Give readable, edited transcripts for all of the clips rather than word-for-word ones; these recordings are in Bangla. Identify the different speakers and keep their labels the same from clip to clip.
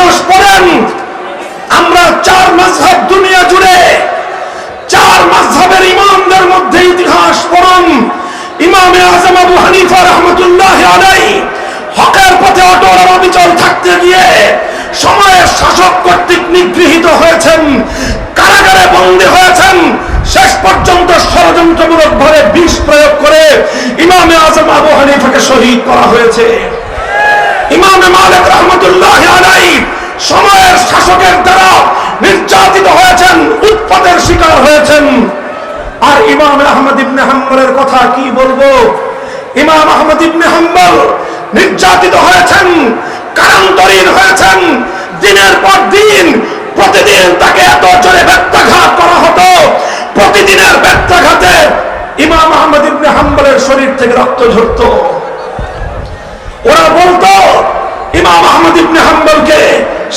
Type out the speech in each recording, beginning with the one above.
Speaker 1: ইতিহাস পড়েন, আমরা 4 মাযহাব দুনিয়া জুড়ে 4 মাযহাবের ইমামদের মধ্যে ইতিহাস পড়ুন। ইমামে আযম আবু হানিফা রাহমাতুল্লাহি আলাইহি হকের পথে অটল অবিচল থাকতে গিয়ে সময়ের শাসক কর্তৃক নিগৃহীত হয়েছেন, কারাগারে বন্দী হয়েছেন। শেষ পর্যন্ত ষড়যন্ত্রমূলক ভাবে বিষ প্রয়োগ করে ইমামে আযম আবু হানিফাকে শহীদ করা হয়েছে। ইমামে মালিক রাহমাতুল্লাহি আলাইহি সময়ের শাসকের দ্বারা নির্যাতিত হয়েছেন, উৎপাতের শিকার হয়েছেন। আর ইমাম আহমদ ইবনে হাম্বলের কথা কি বলবো? ইমাম আহমদ ইবনে হাম্বল নির্যাতিত হয়েছেন, কারান্তরীণ হয়েছেন। দিনের পর দিন প্রতিদিন তাকে এত জোরে ব্যত্যাঘাত করা হতো, প্রতিদিনের ব্যত্যাঘাতে ইমাম আহমদ ইবনে হাম্বলের শরীর থেকে রক্ত ঝরতো। ওরা বলতো ইমাম আহমদ ইবনে হাম্বলকে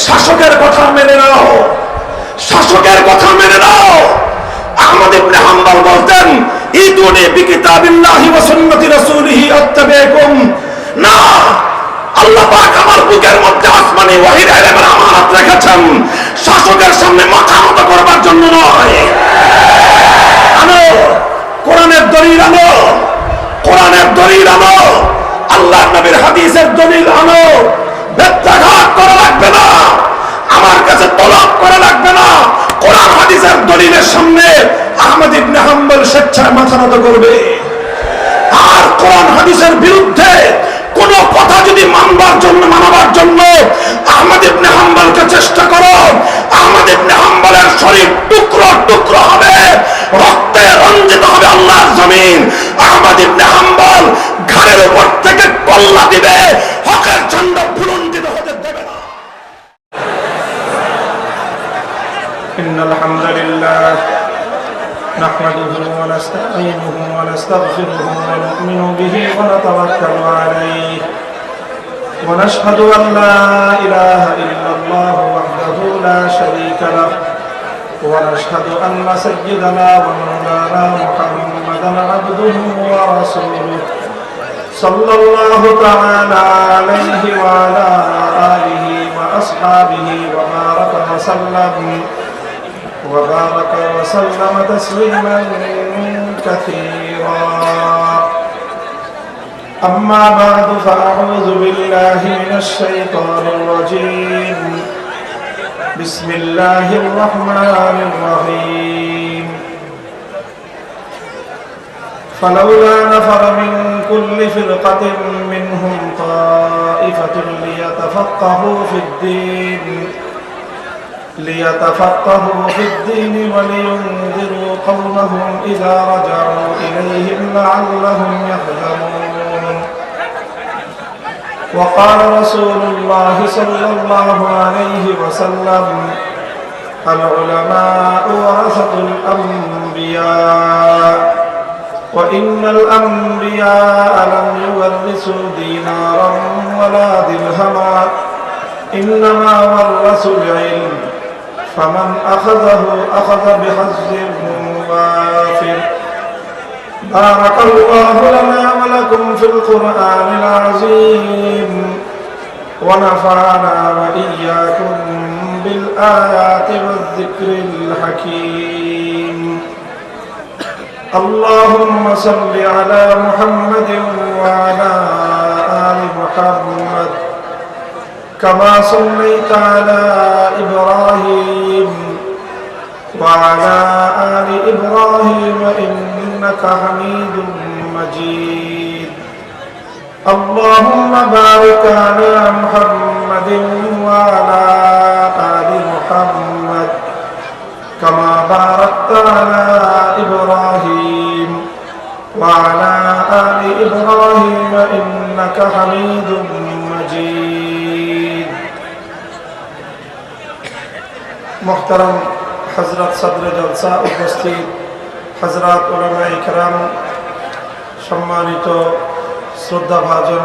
Speaker 1: শাসকের কথা মেনে নাও, শাসকের কথা মেনে নাও। আহমদ ইবনে হাম্বল বলতেন ইদুনি বিকিতাবিল্লাহি ওয়া সুন্নতি রাসূলিহি আত্তাবিকুম। না, আল্লাহ পাক আমার বুকের মধ্যে আসমানি ওহীর ইলমের আমানত রেখেছেন, শাসকের সামনে মাথা নত করবার জন্য নয়। আনো কোরআনের দলিল, আনো কোরআনের দলিল, আনো আল্লাহর নবীর হাদিসের দলিল আনো। ব্যত্যাঘাত করা লাগবে না, আমার কাছে তলব করা লাগবে না। কোরআন হাদিসের দলিলের সামনে আহমদ ইবনে হাম্বল স্বেচ্ছায় মাথা নত করবে। আর কোরআন হাদিসের বিরুদ্ধে কোন কথা যদি মানবার জন্য আহমদ ইবনে হাম্বলকে চেষ্টা করো, আহমদ ইবনে হাম্বলের শরীর টুকরো টুকরো হবে, রক্তে রঞ্জিত হবে আল্লাহর জমিন। আহমদ ইবনে হাম্বল ঘাড়ের উপর থেকে কল্লা দিবে, হকের ঝান্ডা বুলন্দিত হতে দেবে না। ইন্নাল হামদুলিল্লাহ نحمده ونستعينه ونستغفره ونؤمن به ونتوكل عليه ونشهد أن لا إله إلا الله وحده لا شريك له ونشهد أن سيدنا ومولانا محمدا عبده ورسوله صلى الله تعالى عليه وعلى آله وأصحابه وبارك وسلم تسليما كثيرا. أما بعد فأعوذ بالله من الشيطان الرجيم. بسم الله الرحمن الرحيم. فلولا نفر من كل فرقة منهم طائفة ليتفقهوا في الدين ولينذروا قومهم إذا رجعوا إليهم لعلهم يحذرون. وقال رسول الله صلى الله عليه وسلم العلماء ورثة الأنبياء وإن الأنبياء لم يورثوا دينارا ولا درهما إنما ورثوا العلم فمن أخذه أخذ بحظ وافر. بارك الله لنا ولكم في القرآن العظيم ونفعنا وإياكم بالآيات والذكر الحكيم. اللهم صل على محمد وعلى آل محمد كما صليت على إبراهيم وعلى آل إبراهيم إنك حميد مجيد. اللهم بارك على محمد وعلى آل محمد كما باركت على إبراهيم وعلى آل إبراهيم إنك حميد مجيد. محترم हजरत सदर जलसा उपस्थित हजरत उलमाए किराम सम्मानित श्रद्धाभाजन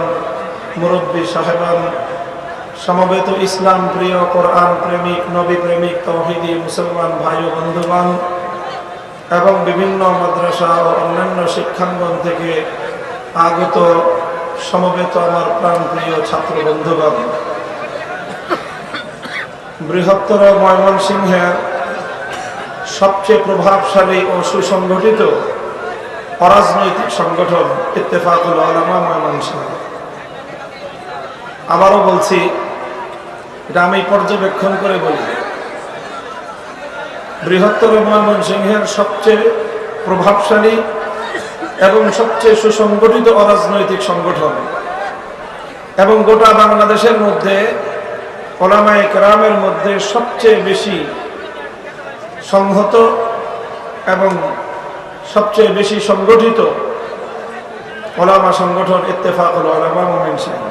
Speaker 1: मुरब्बी साहेबान समवेत इस्लाम प्रिय कुरआन प्रेमिक नबी प्रेमिक तौहिदी मुसलमान भाई बंधुगण एवं विभिन्न मद्रासा और अन्यान्य शिक्षांगन থেকে আগত সমবেত আমার প্রাণপ্রিয় ছাত্র বন্ধুগণ, বৃহত্তর ময়মনসিংহের সবচেয়ে প্রভাবশালী ও সুসংগঠিত অরাজনৈতিক সংগঠন ইত্তেফাকুল উলামা ময়মনসিংহ। আবারও বলছি, এটা আমি পর্যবেক্ষণ করে বলি, বৃহত্তর ময়মনসিংহের সবচেয়ে প্রভাবশালী এবং সবচেয়ে সুসংগঠিত অরাজনৈতিক সংগঠন এবং গোটা বাংলাদেশের মধ্যে উলামায়ে কেরামের মধ্যে সবচেয়ে বেশি সংহত এবং সবচেয়ে বেশি সংগঠিত উলামা সংগঠন ইত্তেফাকুল উলামা ময়মনসিংহ।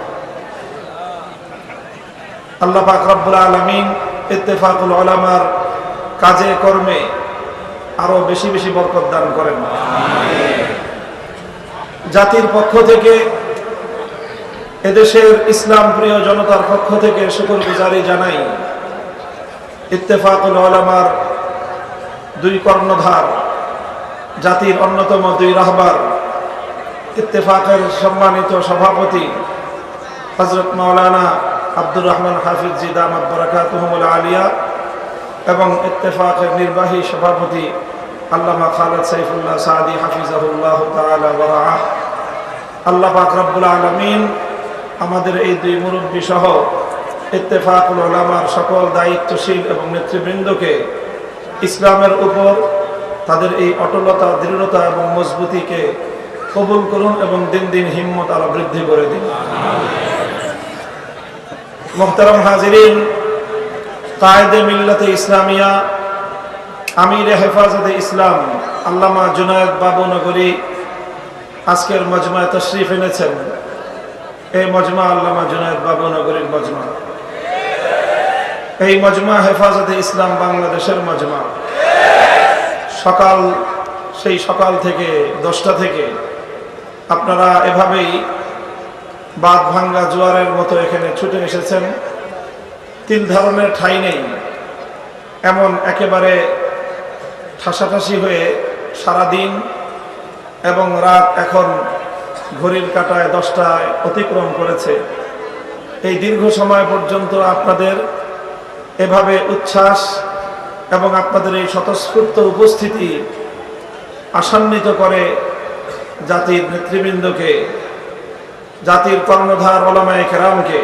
Speaker 1: আল্লাহ পাক রব্বুল আলামিন ইত্তেফাকুল উলামার কাজে কর্মে আরো বেশি বেশি বরকত দান করেন। জাতির পক্ষ থেকে, এদেশের ইসলাম প্রিয় জনতার পক্ষ থেকে শুকরগুজারি জানাই ইত্তেফাকুল উলামার দুই কর্ণধার, জাতির অন্যতম দুই রাহবার, ইত্তেফাকের সম্মানিত সভাপতি হযরত মাওলানা আব্দুর রহমান হাফিজ জি দামাত বারাকাতুহুমুল আলিয়া এবং ইত্তেফাকের নির্বাহী সভাপতি আল্লামা খালেদ সাইফুল্লাহ সাদি হাফিজাহুল্লাহ তাআলা ওয়া রাআহ। আল্লাহ পাক রব্বুল আলামিন আমাদের এই দুই মুরব্বী সহ ইত্তেফাকুল উলামার সকল দায়িত্বশীল এবং নেতৃবৃন্দকে ইসলামের উপর তাদের এই অটলতা, দৃঢ়তা এবং মজবুতিকে কবুল করুন এবং দিন দিন হিম্মত আরো বৃদ্ধি করে দিন। মুহতারাম হাজিরিন, কায়েদে মিল্লাতে ইসলামিয়া, আমিরে হেফাজতে ইসলাম আল্লামা জুনায়েদ বাবুনগরী আজকের মজমায় তশরিফ এনেছেন। এই মজমা আল্লামা জুনায়েদ বাবুনগরীর মজমা। এই মজমা হেফাজতে ইসলাম বাংলাদেশের মজমা। সেই সকাল থেকে 10টা থেকে আপনারা এভাবেই বাঁধ ভাঙ্গা জোয়ারের মতো এখানে ছুটে এসেছেন। তিল ধারণের ঠাঁই নেই এমন একেবারে ঠাসাঠাসি হয়ে সারাদিন এবং রাত এখন ঘড়ির কাঁটায় 10টায় অতিক্রম করেছে। এই দীর্ঘ সময় পর্যন্ত আপনাদের এভাবে উচ্ছ্বাস এবং আপনাদের এই স্বতঃস্ফূর্ত উপস্থিতি আশান্বিত করে জাতির নেতৃবৃন্দকে, জাতির কর্ণধার উলামায়ে কেরামকে।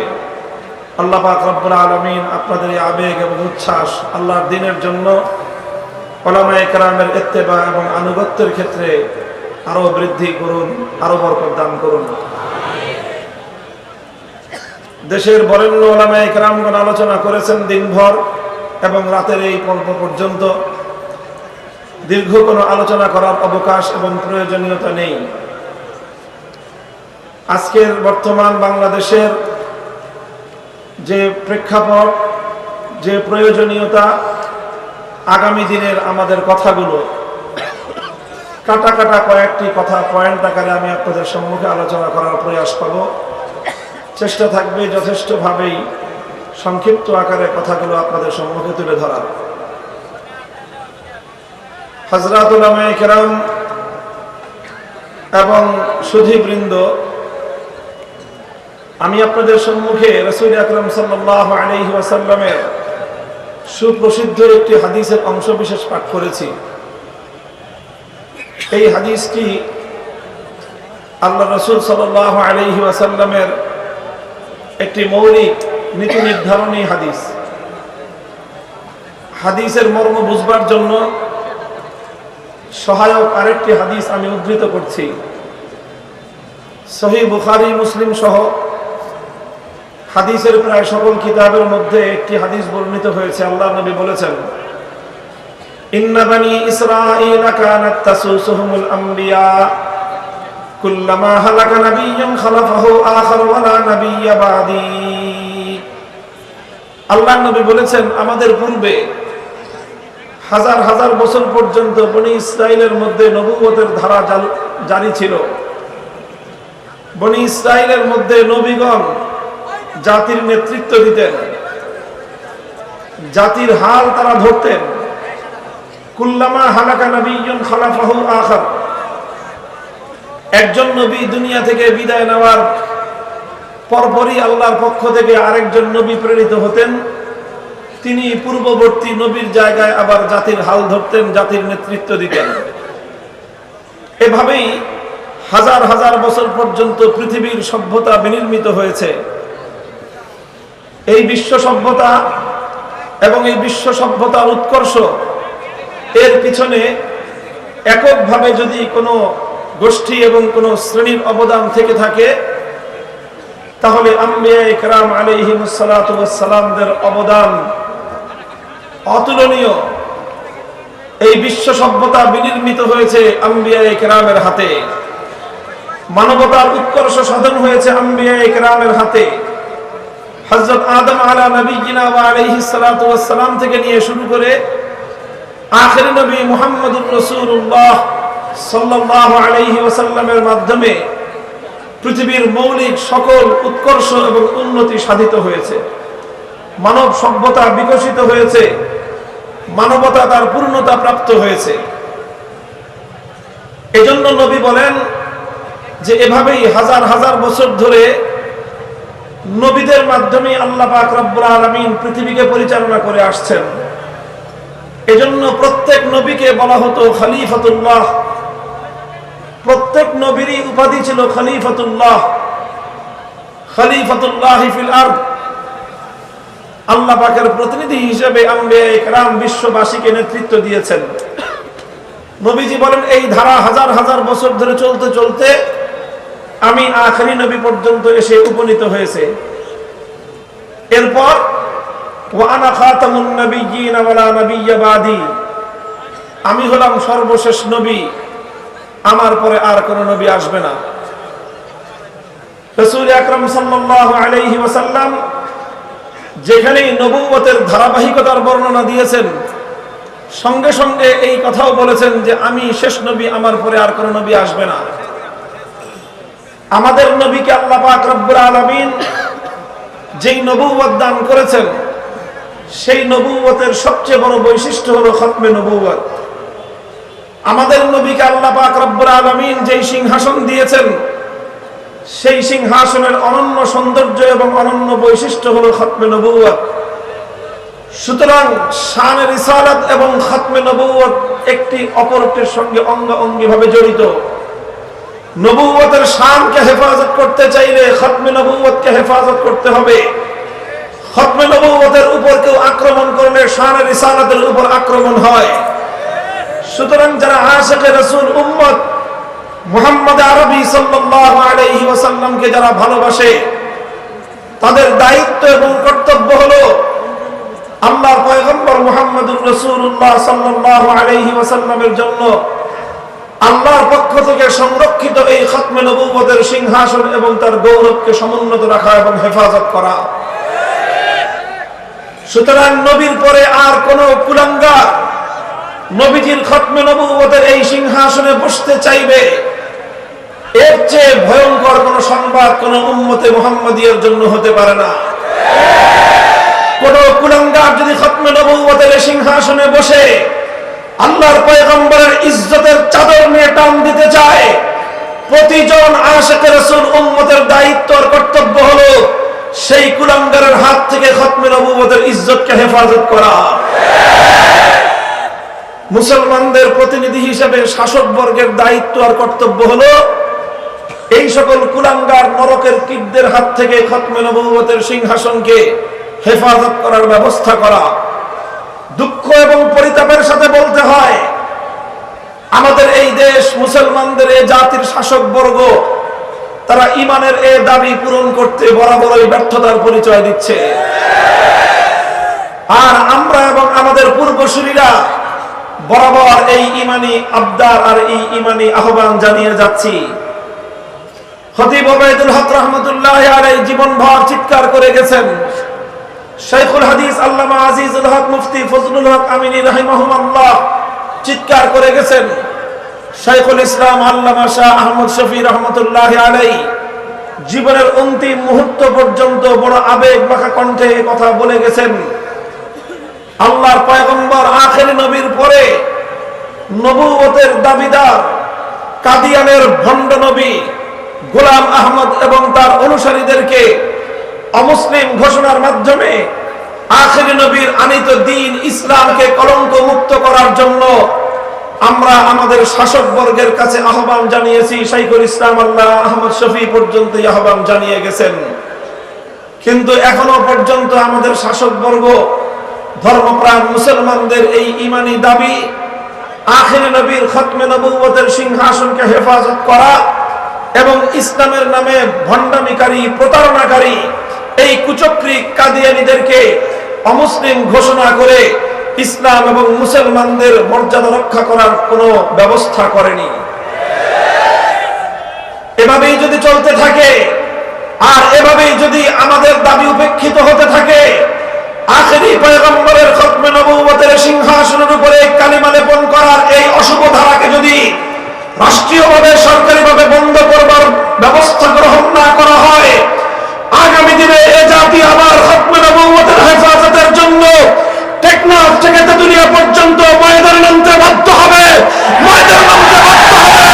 Speaker 1: আল্লাহ পাক রব্বুল আলামিন আপনাদের এই আবেগ এবং উচ্ছ্বাস আল্লাহর দ্বীনের জন্য উলামায়ে কেরামের ইত্তেবা এবং আনুগত্যের ক্ষেত্রে আরো বৃদ্ধি করুন, আরো বরকত দান করুন। দেশের বরেণ্য উলামায়ে কেরামগণ আলোচনা করেছেন দিনভর এবং রাতের এই পর্ব পর্যন্ত। দীর্ঘ কোনো আলোচনা করার অবকাশ এবং প্রয়োজনীয়তা নেই। আজকের বর্তমান বাংলাদেশের যে প্রেক্ষাপট, যে প্রয়োজনীয়তা, আগামী দিনের আমাদের কথাগুলো কাটা কাটা কয়েকটি কথা পয়েন্ট আকারে আমি আপনাদের সম্মুখে আলোচনা করার প্রয়াস করব। চেষ্টা থাকবে যথেষ্টভাবেই সংক্ষিপ্ত আকারে কথাগুলো আপনাদের সম্মুখে তুলে ধরার। হযরত উলামায়ে কেরাম এবং সুধীবৃন্দ, আমি আপনাদের সম্মুখে রাসূল আকরাম সাল্লাল্লাহু আলাইহি ওয়াসাল্লামের সুপ্রসিদ্ধ একটি হাদিসের অংশ বিশেষ পাঠ করেছি। এই হাদিসটি আল্লাহ রাসূল সাল্লাল্লাহু আলাইহি ওয়াসাল্লামের একটি মৌলিক নীতি নির্ধারণী হাদিস। হাদিসের মর্ম বুঝবার জন্য সহায়ক আরেকটি হাদিস আমি উদ্ধৃত করছি। সহিহ বুখারী, মুসলিম সহ হাদিসের প্রায় সকল কিতাবের মধ্যে একটি হাদিস বর্ণিত হয়েছে। আল্লাহ নবী বলেছেন, ইন্না বানি ইসরাঈলা কানাত তাসুসুহুমুল আমবিয়া কুল্লামা হালাকা নাবিয়্যুন খালাফাহু আখার ওয়ালা নাবিয়্যা বাদি। আল্লাহ নবী বলেছেন, আমাদের পূর্বে হাজার হাজার বছর পর্যন্ত বনি ইসরাইলের মধ্যে নবুয়তের ধারা জারি ছিল। বনি ইসরাইলের মধ্যে নবীগণ জাতির নেতৃত্ব দিতেন, জাতির হাল তারা ধরতেন। কুল্লামা হালাকা নাবিয়্যুন খালাফাহু আখার, একজন নবী দুনিয়া থেকে বিদায় নেওয়ার পরপরই আল্লাহর পক্ষ থেকে আরেকজন নবী প্রেরিত হতেন। তিনি পূর্ববর্তী নবীর জায়গায় আবার জাতির হাল ধরতেন, জাতির নেতৃত্ব দিতেন। এভাবেই হাজার হাজার বছর পর্যন্ত পৃথিবীর সভ্যতা বিনির্মিত হয়েছে। এই বিশ্ব সভ্যতা এবং এই বিশ্ব সভ্যতার উৎকর্ষ, এর পিছনে এককভাবে যদি কোনো গোষ্ঠী এবং কোনো শ্রেণীর অবদান থেকে থাকে, তাহলে আম্বিয়া ইকরাম আলাইহিমুস সালাতু ওয়াস সালামদের অবদান অতুলনীয়। এই বিশ্ব সভ্যতা বিনির্মিত হয়েছে আম্বিয়া ইকরামের হাতে, মানবতার উৎকর্ষ সাধন হয়েছে আম্বিয়া ইকরামের হাতে। হযরত আদম আলা নবিয়িনা ওয়া আলাইহিস সালাতু ওয়াস সালাম থেকে নিয়ে শুরু করে আখির নবী মুহাম্মদুর রাসূলুল্লাহ সাল্লাল্লাহু আলাইহি ওয়াসাল্লামের মাধ্যমে পৃথিবীর মৌলিক সকল উৎকর্ষ এবং উন্নতি সাধিত হয়েছে। মানব সভ্যতা বিকশিত হয়েছে, মানবতা তার পূর্ণতা প্রাপ্ত হয়েছে। এজন্য নবী বলেন যে এভাবেই হাজার হাজার বছর ধরে নবীদের মাধ্যমে আল্লাহ পাক রব্বুল আলামিন পৃথিবীকে পরিচালনা করে আসছেন। এজন্য প্রত্যেক নবীকে বলা হতো খলিফাতুল্লাহ। প্রত্যেক নবীরই উপাধি ছিল খলিফাতুল্লাহ, খলিফাতুল্লাহ ফিল আরদ। আল্লাহ পাকের প্রতিনিধি হিসেবে আম্বিয়া ইকরাম বিশ্ববাসীকে নেতৃত্ব দিয়েছেন। নবীজি বলেন এই ধারা হাজার হাজার বছর ধরে চলতে চলতে আমি আখেরি নবী পর্যন্ত এসে উপনীত হয়েছে। এরপর ওয়া আনা খাতামুন নাবিয়্যিন ওয়া লা নাবিয়্যা বাদি, আমি হলাম সর্বশেষ নবী, আমার পরে আর কোন নবী আসবে না। রাসূল আকরাম সাল্লাল্লাহু আলাইহি ওয়াসাল্লাম যেখানেই নবুয়তের ধারাবাহিকতার বর্ণনা দিয়েছেন, সঙ্গে সঙ্গে এই কথাও বলেছেন যে আমি শেষ নবী, আমার পরে আর কোন নবী আসবে না। আমাদের নবীকে আল্লাহ পাক রব্বুল আলামিন যেই নবুয়ত দান করেছেন, সেই নবুয়তের সবচেয়ে বড় বৈশিষ্ট্য হলো খতমে নবুয়ত। আমাদের নবীকে আল্লাহ পাক রব্বুল আলামিন যেই সিংহাসন দিয়েছেন, সেই সিংহাসনের অনন্য সৌন্দর্য এবং অনন্য বৈশিষ্ট্য হলো খতমে নবুয়ত। সুতরাং শানে রিসালাত এবং খতমে নবুয়ত একটি অপরটির সঙ্গে অঙ্গাঅঙ্গি ভাবে জড়িত। নবুয়তের শানকে হেফাজত করতে চাইলে খতমে নবুয়তকে হেফাজত করতে হবে। খতমে নবুয়তের উপর কেউ আক্রমণ করলে শানে রিসালাতের উপর আক্রমণ হয়। সুতরাং যারা আশিকে রাসূল উম্মত মুহাম্মদ আরবি সাল্লাল্লাহু আলাইহি ওয়াসাল্লামকে যারা ভালোবাসে, তাদের দায়িত্ব এবং কর্তব্য হলো আল্লাহর পয়গম্বর মুহাম্মদুর রাসূলুল্লাহ সাল্লাল্লাহু আলাইহি ওয়াসাল্লামের জন্য আল্লাহর পক্ষ থেকে সংরক্ষিত এই খতমে নবুয়তের সিংহাসন এবং তার গৌরবকে সমুন্নত রাখা এবং হেফাজত করা। সুতরাং নবীর পরে আর কোন কুলাঙ্গার নবীজির খতমে নবুয়তের এই সিংহাসনে বসতে চাইবে, এর চেয়ে ভয়ঙ্কর কোন সংবাদ কোন উম্মতে মুহাম্মাদিয়ার জন্য হতে পারে না। কোন কুলাঙ্গার যদি খতমে নবুয়তের এই সিংহাসনে বসে আল্লাহর পয়গম্বরের ইজ্জতের চাদর নিয়ে টান দিতে চায়, প্রতিজন আশিকে রাসূল উম্মতের দায়িত্ব আর কর্তব্য হলো সেই কুলাঙ্গারের হাত থেকে খতমে নবুয়তের ইজ্জতকে হেফাজত করা। মুসলমানদের প্রতিনিধি হিসেবে শাসক বর্গের দায়িত্ব আর কর্তব্য হলো এই সকল কুলাঙ্গার নরকের কীটদের হাত থেকে খতমে নবুয়তের সিংহাসনকে হেফাজত করার ব্যবস্থা করা। দুঃখ এবং পরিতাপের সাথে বলতে হয়, আমাদের এই দেশ মুসলমানদের এই জাতির শাসক বর্গ তারা ঈমানের এই দাবি পূরণ করতে বরাবরই ব্যর্থতার পরিচয় দিচ্ছে। আর আমরা এবং আমাদের পূর্বসূরীরা বরাবর এই ঈমানি আবদার আর এই ঈমানি আহ্বান জানিয়ে যাচ্ছি। খতিব ওবায়দুল হক রাহমাতুল্লাহ আলাইহি জীবনভর চিৎকার করে গেছেন। শাইখুল হাদিস আল্লামা আজিজুল হক মুফতি ফজলুল হক আমিনী রাহিমাহুল্লাহ চিৎকার করে গেছেন। শাইখুল ইসলাম আল্লামা শাহ আহমদ শফি রহমতুল্লাহ আলাইহি জীবনের অন্তিম মুহূর্ত পর্যন্ত বড় আবেগ মাখা কণ্ঠে কথা বলে গেছেন। আল্লাহর পয়গম্বর আখেরি নবীর পরে নবুয়তের দাবিদার কাদিয়ানের ভণ্ড নবী গোলাম আহমদ এবং তার অনুসারীদেরকে অমুসলিম ঘোষণার মাধ্যমে আখিরি নবীর আনিত দ্বীন ইসলামকে কলঙ্ক মুক্ত করার জন্য আমরা আমাদের শাসক বর্গের কাছে আহ্বান জানিয়েছি। শাইখুল ইসলাম আল্লাহ আহমদ শফি পর্যন্ত আহ্বান জানিয়ে গেছেন, কিন্তু এখনো পর্যন্ত আমাদের শাসক বর্গ ধর্মপ্রাণ মুসলমানদের এই ঈমানি দাবি আখিরি নবীর খতমে নবুয়তের সিংহাসনকে হেফাজত করা এবং ইসলামের নামে ভণ্ডামিকারী প্রতারণাকারী এই কুচক্রী কাদিয়ানীদেরকে অমুসলিম ঘোষণা করে ইসলাম এবং মুসলমানদের মর্যাদা রক্ষা করার কোনো ব্যবস্থা করেনি। এভাবেই যদি চলতে থাকে আর এভাবেই যদি আমাদের দাবি উপেক্ষিত হতে থাকে, আখিরি পয়গম্বরের খতমে নবুয়তের সিংহাসনের উপরে কালিমা লেপন করার এই অশুভ ধারাকে যদি রাষ্ট্রীয়ভাবে সরকারিভাবে বন্ধ করবার ব্যবস্থা গ্রহণ না করা হয়, আগামী দিনে এ জাতি আবার খতমে নবুয়তের হেফাজতের জন্য টেকনাফ থেকে তেতুলিয়া পর্যন্ত ময়দানে নামতে বাধ্য হবে, ময়দানে নামতে বাধ্য হবে।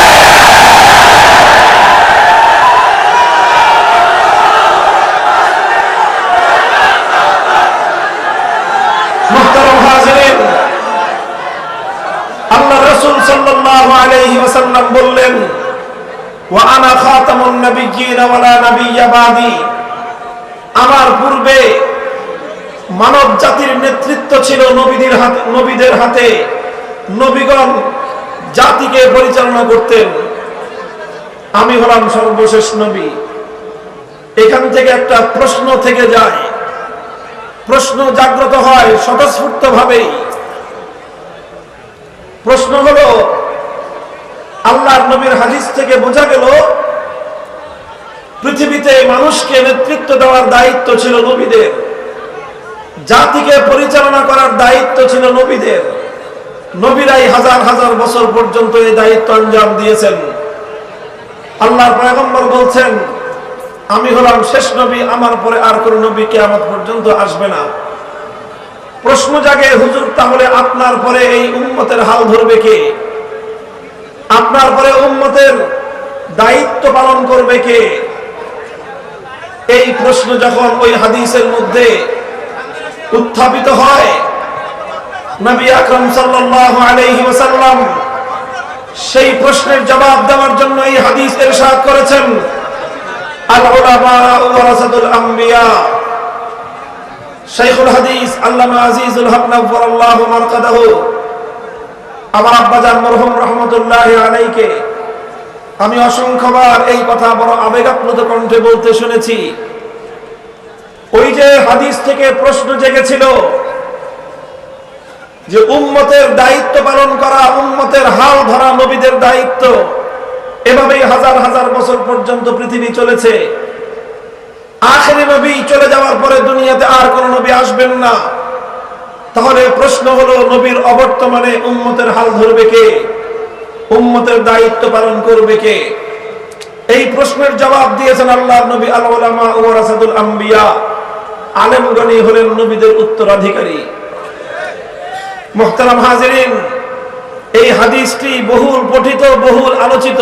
Speaker 1: মুহতারাম হাজিরিন, আল্লাহ রাসূল সাল্লাল্লাহু আলাইহি ওয়াসাল্লাম বললেন, ওয়া আনা খাতামুন নাবিয়্যিন ওয়া লা নাবিয়্যা বাদি, আমার পূর্বে মানব জাতির নেতৃত্ব ছিল নবীদের হাতে। নবীগণ জাতিকে পরিচালনা করতেন, আমি হলাম সর্বশেষ নবী। এখান থেকে একটা প্রশ্ন থেকে যায়, প্রশ্ন জাগ্রত হয় স্বতঃস্ফূর্ত ভাবেই। প্রশ্ন হলো, আল্লাহর নবীর হাদিস থেকে বোঝা গেল পৃথিবীতে মানুষকে নেতৃত্ব দেওয়ার দায়িত্ব ছিল নবীদের, জাতিকে পরিচালনা করার দায়িত্ব ছিল নবীদের। নবীরাই হাজার হাজার বছর পর্যন্ত এই দায়িত্ব আঞ্জাম দিয়েছেন। আল্লাহর পয়গম্বর বলছেন, আমি হলাম শেষ নবী, আমার পরে আর কোন নবী কিয়ামত পর্যন্ত আসবে না। প্রশ্ন জাগে, হুজুর তাহলে আপনার পরে এই উম্মতের হাল ধরবে কে? আপনার পরে উম্মতের দায়িত্ব পালন করবে কে? এই প্রশ্ন যখন ওই হাদিসের মধ্যে উত্থাপিত হয়, নবী আকরাম সাল্লাল্লাহু আলাইহি ওয়াসাল্লাম সেই প্রশ্নের জবাব দেওয়ার জন্য এই হাদিস ইরশাদ করেছেন, আল উলামা ওয়ারাসাতুল আম্বিয়া। শাইখুল হাদিস আল্লামা আজিজুল হক নাফারাল্লাহু মারকাদাহু, আমার আব্বাজান মরহুম রাহমাতুল্লাহি আলাইহিকে আমি অসংখ্যবার এই কথা বড় আবেগাপ্লুত কণ্ঠে বলতে শুনেছি। ওই যে হাদিস থেকে প্রশ্ন জেগেছিল যে উম্মতের দায়িত্ব পালন করা, উম্মতের হাল ধরা নবীদের দায়িত্ব। এভাবেই হাজার হাজার বছর পর্যন্ত পৃথিবী চলেছে। আখিরি নবী চলে যাওয়ার পরে দুনিয়াতে আর কোন নবী আসবেন না। তাহলে প্রশ্ন হলো, নবীর অবর্তমানে উম্মতের হাল ধরবে কে? উম্মতের দায়িত্ব পালন করবে কে? এই প্রশ্নের জবাব দিয়েছেন আল্লাহর নবী, আল উলামা ওয়ারাসাতুল আম্বিয়া, আলেমগণই হলেন নবীদের উত্তরাধিকারী। মুহতারাম হাজিরিন, এই হাদিসটি বহুল পঠিত, বহুল আলোচিত।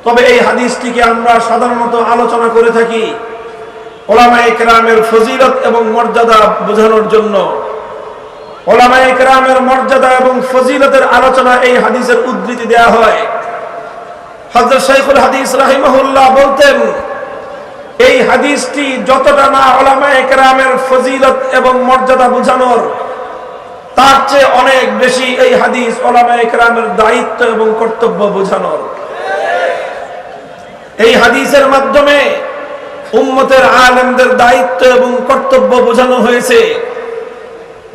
Speaker 1: তবে এই হাদিসটিকে আমরা সাধারণত আলোচনা করে থাকি উলামায়ে কেরামের ফজিলত এবং মর্যাদা বোঝানোর জন্য। উলামায়ে কেরামের মর্যাদা এবং ফজিলতের আলোচনা এই হাদিসের উদ্ধৃতি দেয়া হয়। হযরত শাইখুল হাদিস রাহিমাহুল্লাহ বলতেন, এই হাদিসটি যতটা না উলামায়ে কেরামের ফজিলত এবং মর্যাদা বোঝানোর, তার চেয়ে অনেক বেশি এই হাদিস উলামায়ে কেরামের দায়িত্ব এবং কর্তব্য বোঝানোর। এই হাদিসের মাধ্যমে উম্মতের আলেমদের দায়িত্ব এবং কর্তব্য বোঝানো হয়েছে।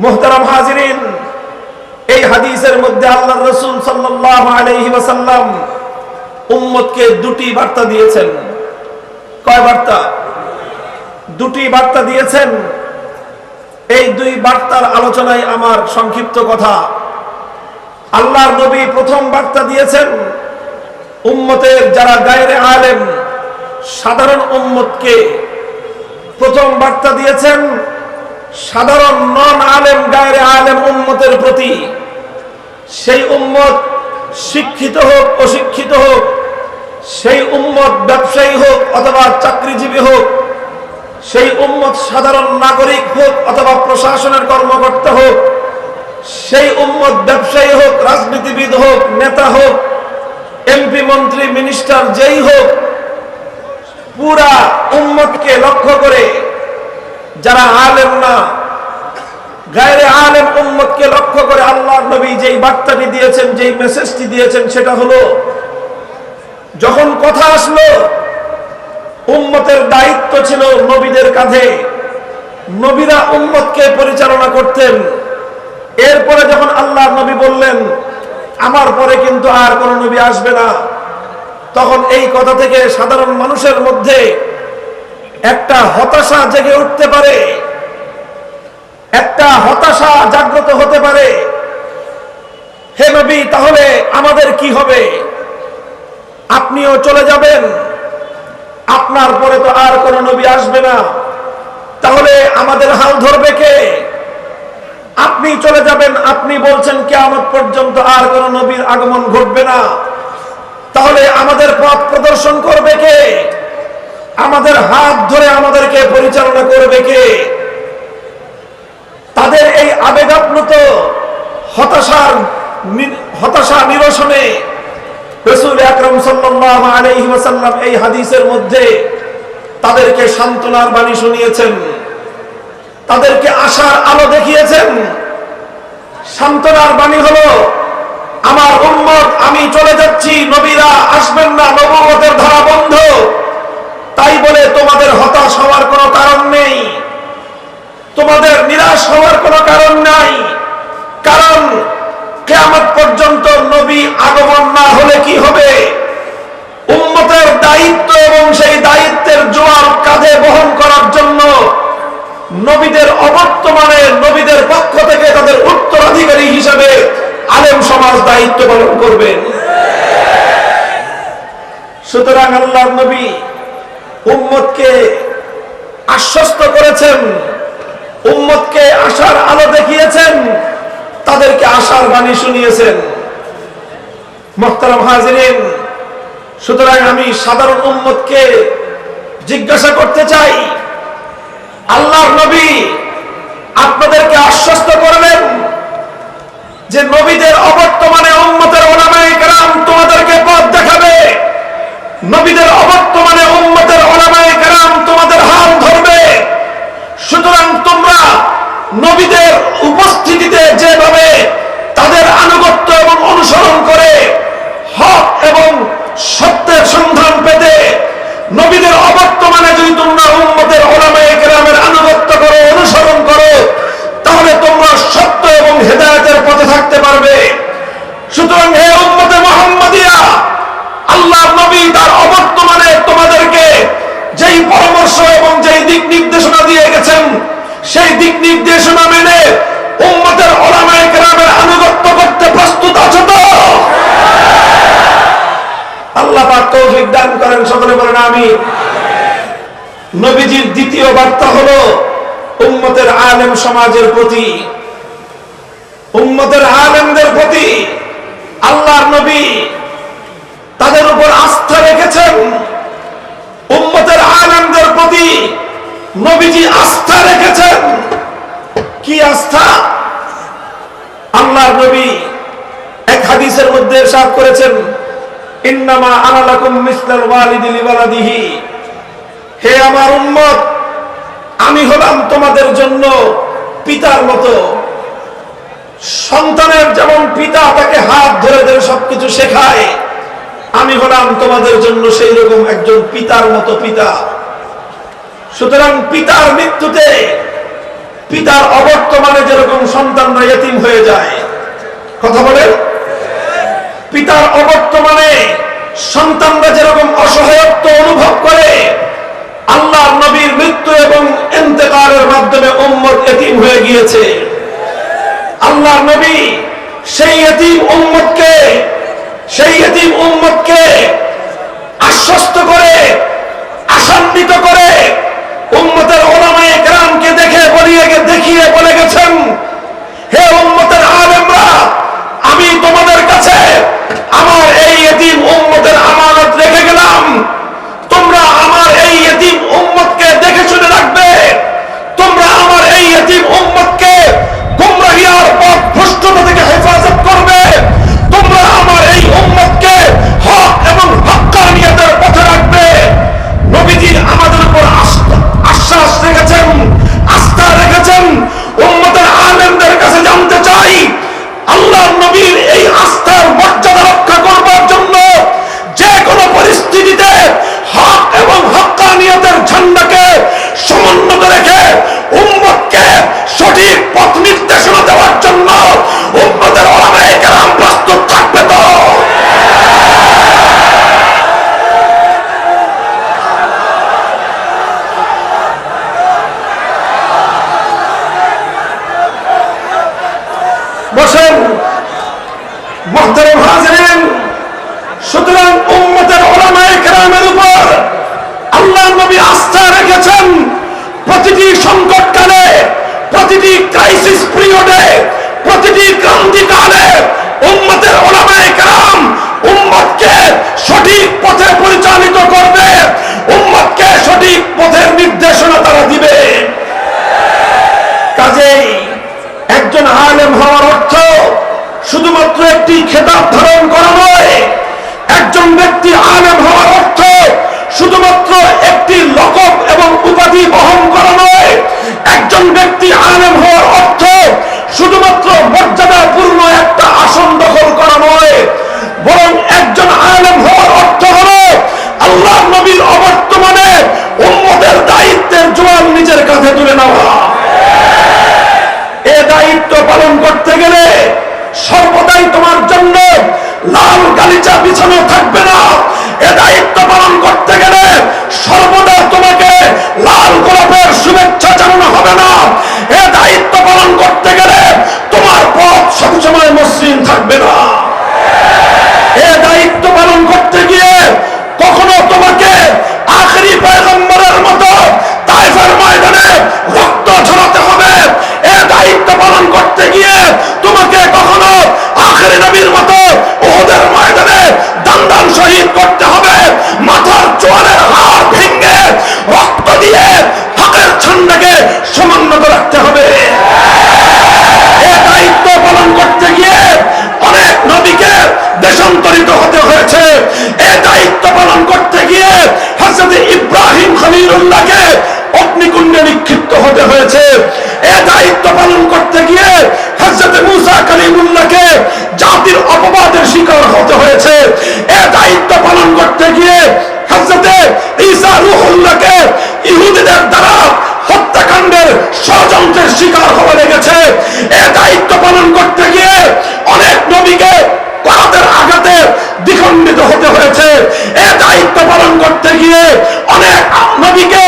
Speaker 1: মুহতারাম হাজিরিন, এই হাদিসের মধ্যে আল্লাহর রাসূল সাল্লাল্লাহু আলাইহি ওয়াসাল্লাম উম্মতকে দুটি বার্তা দিয়েছেন। কয় বার্তা? দুটি বার্তা দিয়েছেন। এই দুই বার্তার আলোচনায় আমার সংক্ষিপ্ত কথা। আল্লাহর নবী প্রথম বার্তা দিয়েছেন উম্মতের যারা গায়রে আলেম, সাধারণ উম্মতকে। প্রথম বার্তা দিয়েছেন সাধারণ নন আলেম, গায়রে আলেম উম্মতের প্রতি। সেই উম্মত শিক্ষিত হোক, অশিক্ষিত হোক, সেই উম্মত ব্যবসায়ী হোক অথবা চাকরিজীবী হোক, সেই উম্মত সাধারণ নাগরিক হোক অথবা প্রশাসনের কর্মকর্তা হোক, সেই উম্মত ব্যবসায়ী হোক, রাজনীতিবিদ হোক, নেতা হোক, এমপি, মন্ত্রী, মিনিস্টার যেই হোক, পুরা উম্মতকে লক্ষ্য করে, যারা আলেম না, গায়রে আলেম উম্মতকে লক্ষ্য করে আল্লাহর নবী যেই বার্তাটি দিয়েছেন, যেই মেসেজটি দিয়েছেন, সেটা হলো যখন কথা আসলো উম্মতের দায়িত্ব ছিল নবীদের কাঁধে, নবীরা উম্মতকে পরিচালনা করতেন। এরপরে যখন আল্লাহর নবী বললেন আমার পরে কিন্তু আর কোন নবী আসবে না, তখন এই কথা থেকে সাধারণ মানুষের মধ্যে একটা হতাশা জেগে উঠতে পারে, একটা হতাশা জাগ্রত হতে পারে। হে নবী, তাহলে আমাদের কি হবে? আপনিও চলে যাবেন, আপনার পরে তো আর কোন নবী আসবে না, তাহলে আমাদের হাল ধরবে কে? আপনি চলে যাবেন, আপনি বলছেন কিয়ামত পর্যন্ত আর কোন নবীর আগমন ঘটবে না, তাহলে আমাদের পথ প্রদর্শন করবে কে? আমাদের হাত ধরে আমাদেরকে পরিচালনা করবে কে? তাদের এই আবেগাপ্লুত হতাশা নিরসনে রাসূল আকরাম সাল্লাল্লাহু আলাইহি ওয়াসাল্লাম এই হাদিসের মধ্যে তাদেরকে সান্ত্বনার বাণী শুনিয়েছেন, তাদেরকে আশার আলো দেখিয়েছেন। সান্ত্বনার বাণী হলো আমার উম্মত, আমি চলে যাচ্ছি, নবীরা আসবেন না, নবুয়তের ধারা বন্ধ, তাই বলে তোমাদের হতাশ হওয়ার কোনো কারণ নেই, তোমাদের নিরাশ হওয়ার কোনো কারণ নাই। কারণ কিয়ামত পর্যন্ত নবী আগমন না হলে কি হবে? উম্মতের দায়িত্ব এবং সেই দায়িত্বের জোয়ার কাঁধে বহন করার জন্য নবীদের অবর্তমানে নবীদের পক্ষ থেকে তাদের উত্তরাধিকারী হিসেবে আলেম সমাজ দায়িত্ব পালন করবেন। সুতরাং আল্লাহর নবী উম্মতকে আশ্বস্ত করেছেন, উম্মতকে আশার আলো দেখিয়েছেন, তাদেরকে আশার বাণী শুনিয়েছেন। মুহতারাম হাজিরিন, সুতরাং আমি সাধারণ উম্মতকে জিজ্ঞাসা করতে চাই, আল্লাহর নবী আপনাদেরকে আশ্বস্ত করলেন যে নবীদের অবর্তমানে উম্মতের উলামায়ে কেরাম তোমাদেরকে পথ দেখাবে, নবীদের অবর্তমানে উম্মতের উলামায়ে কেরাম তোমাদের হাল ধরবে। সুতরাং তোমরা নবীদের উপস্থিতিতে যেভাবে তাদের আনুগত্য এবং অনুসরণ করে হক এবং সত্যের সন্ধান পেতে, নবীদের অবর্তমানে যদি তোমরা উম্মতের উলামায়ে কেরামের আনুগত্য করো, অনুসরণ করো, তাহলে তোমরা সত্য এবং হেদায়েতের পথে থাকতে পারবে। সুতরাং হে উম্মতে মুহাম্মাদিয়া, আল্লাহর নবী তার অবর্তমানে তোমাদেরকে যেই পরামর্শ এবং যেই দিক নির্দেশনা দিয়ে গেছেন, সেই দিক নির্দেশনা মেনে উম্মতের উলামায়ে কেরামের আনুগত্য করতে প্রস্তুত আছো তো? আল্লাহ পাক তৌফিক দান করেন, সকলে বলেন আমিন। নবীজির দ্বিতীয় বার্তা হলো উম্মতের আলেম সমাজের প্রতি, উম্মতের আলেমদের প্রতি আল্লাহর নবী তাদের উপর আস্থা রেখেছেন। উম্মতের আলেমদের প্রতি নবীজি আস্থা রেখেছেন। কি আস্থা? আল্লাহর নবী এক হাদিসের মধ্যে ইরশাদ করেছেন, ইন্নামা আনা লাকুম মিসলাল ওয়ালিদি লিওয়ালাদিহি, হে আমার উম্মত, আমি হলাম তোমাদের জন্য পিতার মতো। সন্তানের যেমন পিতা তাকে হাত ধরে ধরে সবকিছু শেখায়, আমি হলাম তোমাদের জন্য সেই রকম একজন পিতার মতো পিতা। সুতরাং পিতার মৃত্যুতে, পিতার অবর্তমানে যেরকম সন্তানরা ইতিম হয়ে যায়, কথা বলেন, পিতার অবর্তমানে সন্তানরা যেরকম অসহায়ত্ব অনুভব করে, আল্লাহর নবীর মৃত্যু এবং ইন্তেকালের মাধ্যমে উম্মত ইতিম হয়ে গিয়েছে। আল্লাহর নবী সেই ইতিম উম্মতকে আশ্বস্ত করে, আশান্বিত করে উম্মতের উলামায়ে কেরামকে দেখিয়ে বলে গেছেন, হে উম্মতের আলেমরা, আমি তোমাদের কাছে আমার এই ইতিম উম্মতের আমানত রেখে গেলাম, তোমরা আমার এই ইতিম উম্মতকে দেখে শুনে রাখবে। রেখেছেন, আস্থা রেখেছেন। উম্মতের আলেমদের কাছে জানতে চাই, আল্লাহর নবীর এই আস্থার মর্যাদা রক্ষা করবার জন্য যে কোনো পরিস্থিতিতে হক এবং হক্কানিয়তের ঝান্ডাকে সমুন্নত রেখে উম্মতকে সঠিক পথ নির্দেশনা দেওয়ার জন্য উম্মতের উলামায়ে কেরাম প্রস্তুত থাকবে তো? বসেন মুহতারাম হাজিরিন। সুতরাং উম্মতের উলামায়ে কেরামের উপর আল্লাহর নবী আস্থা রেখেছেন। প্রতিটি সংকটকালে, প্রতিটি ক্রাইসিস পিরিয়ডে, প্রতিটি ক্রান্তিকালে উম্মতের উলামায়ে কেরাম উম্মতকে সঠিক পথে পরিচালিত করবে, উম্মতকে সঠিক পথের নির্দেশনা তারা দিবে। কাজেই একজন আলেম হওয়ার অর্থ শুধুমাত্র একটি খেতাব ধারণ করা নয়। একজন ব্যক্তি আলেম হওয়ার অর্থ শুধুমাত্র একটি লকব এবং উপাধি বহন করা নয়। একজন ব্যক্তি আলেম হওয়ার অর্থ শুধুমাত্র মর্যাদাপূর্ণ একটা আসন দখল করা নয়, বরং একজন আলেম হওয়ার অর্থ হলো আল্লাহর নবীর অবর্তমানে উম্মতের দায়িত্বের জোয়ান নিজের কাঁধে তুলে নেওয়া। এ দায়িত্ব পালন করতে গেলে সর্বদাই তোমার জন্য লাল গালিচা বিছানো থাকবে না। এ দায়িত্ব পালন করতে গেলে সর্বদা তোমাকে লাল গোলাপের শুভেচ্ছা জানানো হবে না। এ দায়িত্ব পালন করতে গেলে তোমার পথ সবসময় মসৃণ থাকবে না। এ দায়িত্ব পালন করতে গিয়ে কখনো তোমাকে আখেরি পয়গম্বরের মতো তায়েফের ময়দানে রক্ত ঝরাতে হবে। এ দায়িত্ব পালন করতে গিয়ে তোমাকে কখনো আখেরি নবীর মতো উহুদের ময়দানে দান শহীদ করতে হবে। মাথার চোয়ালের হাড় ভেঙে রক্ত দিয়ে হকের ঝান্ডাকে সমুন্নত রাখতে হবে। এ দায়িত্ব পালন করতে গিয়ে অনেক নবীকে দেশান্তরিত হতে হয়েছে। এ দায়িত্ব পালন করতে গিয়ে হযরত ইব্রাহিম খলিলুল্লাহকে অগ্নিকুণ্ডে নিক্ষিপ্ত হতে হয়েছে। এ দায়িত্ব পালন করতে গিয়ে হযরত মূসা কালিমুল্লাহকে জাতির অপবাদের শিকার হতে হয়েছে। এ দায়িত্ব পালন করতে গিয়ে হযরত ঈসা রূহুল্লাহকে ইহুদিদের দ্বারা হত্যাকাণ্ডের ষড়যন্ত্রের শিকার হওয়া লেগেছে। এ দায়িত্ব পালন করতে গিয়ে অনেক নবীকে করাতের আঘাতে দ্বিখণ্ডিত হতে হয়েছে। এ দায়িত্ব পালন করতে গিয়ে অনেক নবীকে,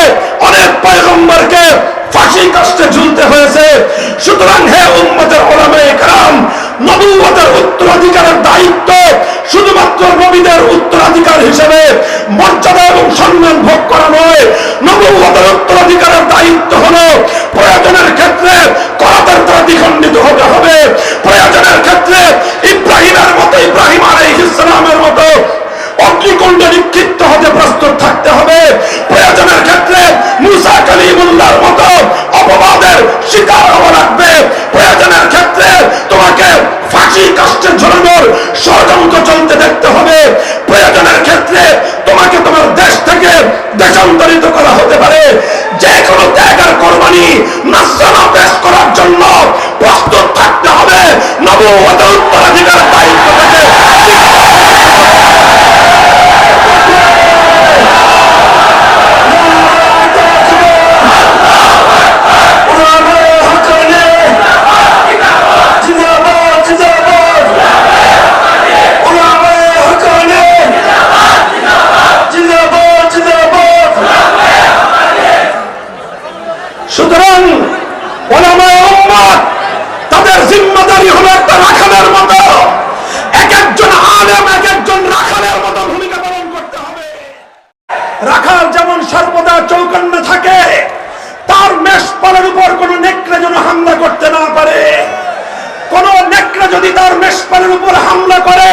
Speaker 1: অনেক পয়গম্বরকে ফাঁসি কাস্টে ঝুলতে হয়েছে। সুতরাং হে উম্মতের উলামায়ে কেরাম, নবুয়তের উত্তরাধিকারের দায়িত্ব শুধুমাত্র নবীদের উত্তরাধিকার হিসেবে মর্যাদা এবং সম্মান ভোগ করা নয়। নবুয়তের উত্তরাধিকারের দায়িত্ব হলো প্রয়োজনের ক্ষেত্রে করাতের দ্বারা দ্বিখণ্ডিত হতে হবে। প্রয়োজনের ক্ষেত্রে ইব্রাহিমের মতো, ইব্রাহিম আলাইহিস সালামের মতো অগ্নিকুণ্ডে নিক্ষিপ্ত হতে প্রস্তুত থাকতে হবে। প্রয়োজনের ক্ষেত্রে মূসা কালিমুল্লাহর মতো অপবাদের শিকার হওয়া লাগবে। প্রয়োজনের ক্ষেত্রে তোমাকে ফাঁসি কাস্টে ঝোলানোর ষড়যন্ত্র চলতে দেখতে হবে। প্রয়োজনের ক্ষেত্রে তোমাকে তোমার দেশ থেকে দেশান্তরিত করা হতে পারে। যে কোনো ত্যাগের কোরবানি নাসরানা পেশ করার জন্য প্রস্তুত থাকতে হবে। নবুয়তের উত্তরাধিকারের দায়িত্ব থেকে সুতরাং উলামায়ে উম্মত তাদের জিম্মাদারি হলো একটা রাখালের মতো। এক একজন আলেম এক একজন রাখালের মতো ভূমিকা পালন করতে হবে। রাখাল যেমন সর্বদা চৌকান্নে থাকে, তার মেষপালের উপর কোনো নেকড়ে যেন হামলা করতে না পারে। কোন নেকড়ে যদি তার মেষপালের উপর হামলা করে,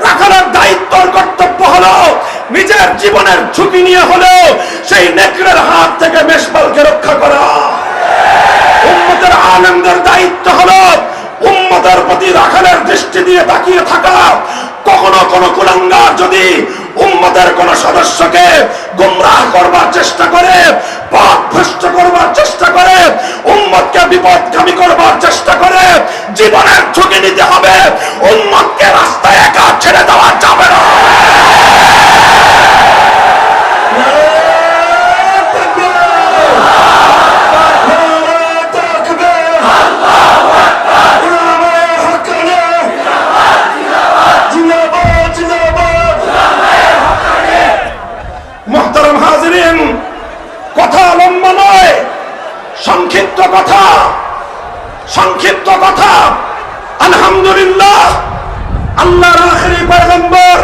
Speaker 1: রাখালের দায়িত্ব কর্তব্য হলো নিজের জীবনের ঝুঁকি নিয়ে হলেও সেই নেকড়ের হাত থেকে মেষপালকে রক্ষা করা। উম্মতের আলেমদের দায়িত্ব হলো উম্মতের প্রতি রাখালের দৃষ্টি দিয়ে তাকিয়ে থাকা। কখনো কোনো কুলাঙ্গার যদি উম্মতের কোন সদস্যকে গুমরাহ করবার চেষ্টা করে, পথ ভ্রষ্ট করবার চেষ্টা করে, উম্মতকে বিপদগামী করবার চেষ্টা করে, জীবনের ঝুঁকি নিতে হবে। উম্মতকে রাস্তায় একা ছেড়ে দেওয়া যাবে না। মুহতারাম হাজিরিন, কথা লম্বা নয়, সংক্ষিপ্ত কথা। আলহামদুলিল্লাহ, আল্লাহর আখেরি পয়গম্বর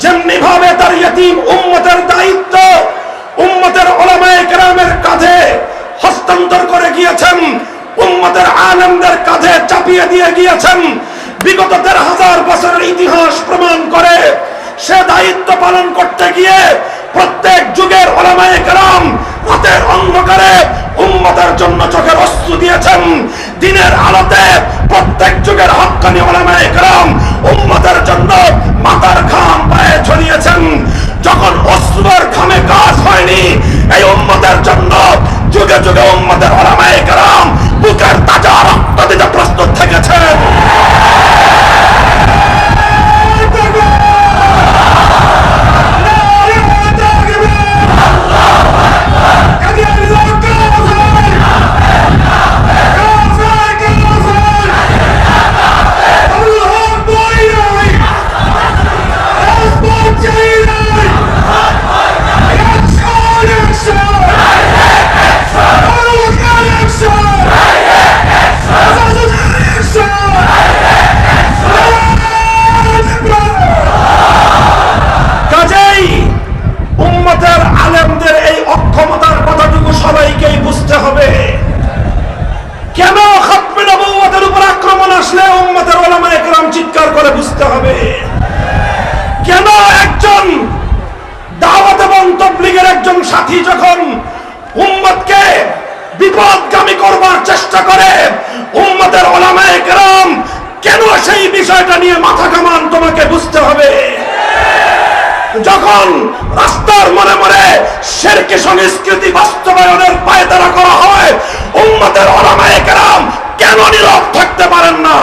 Speaker 1: যেমনি ভাবে তার ইতিম উম্মতের দায়িত্ব উম্মতের উলামায়ে কেরামের কাঁধে হস্তান্তর করে গিয়েছেন, উম্মতের আলেমদের কাঁধে চাপিয়ে দিয়ে গিয়েছেন, বিগত ১৩,০০০ বছরের ইতিহাস প্রমাণ করে সে দায়িত্ব পালন করতে গিয়ে প্রত্যেক যুগের উলামায়ে কেরাম রাতের অন্ধকারে উম্মতের জন্য চোখের অশ্রু দিয়েছেন, দিনের আলোতে প্রত্যেক যুগের হক্কানি উলামায়ে কেরাম উম্মতের জন্য মাথার ঘাম পায়ে ছড়িয়েছেন। যখন অশ্রুর ঘামে কাজ হয়নি, এই উম্মতের জন্য যুগে যুগে উম্মতের উলামায়ে কেরাম বুকের তাজা রক্ত দিতে প্রস্তুত থেকেছেন। সাথী যখন উম্মতকে বিপদগামী করবার চেষ্টা করে, উম্মতের উলামায়ে কেরাম কেন সেই বিষয়টা নিয়ে মাথা ঘামান তোমাকে বুঝতে হবে। যখন রাস্তার মনে মনে শিরকি সংস্কৃতি বাস্তবায়নের পায়তারা করা হয়, উম্মতের উলামায়ে কেরাম কেন নীরব থাকতে পারেন না?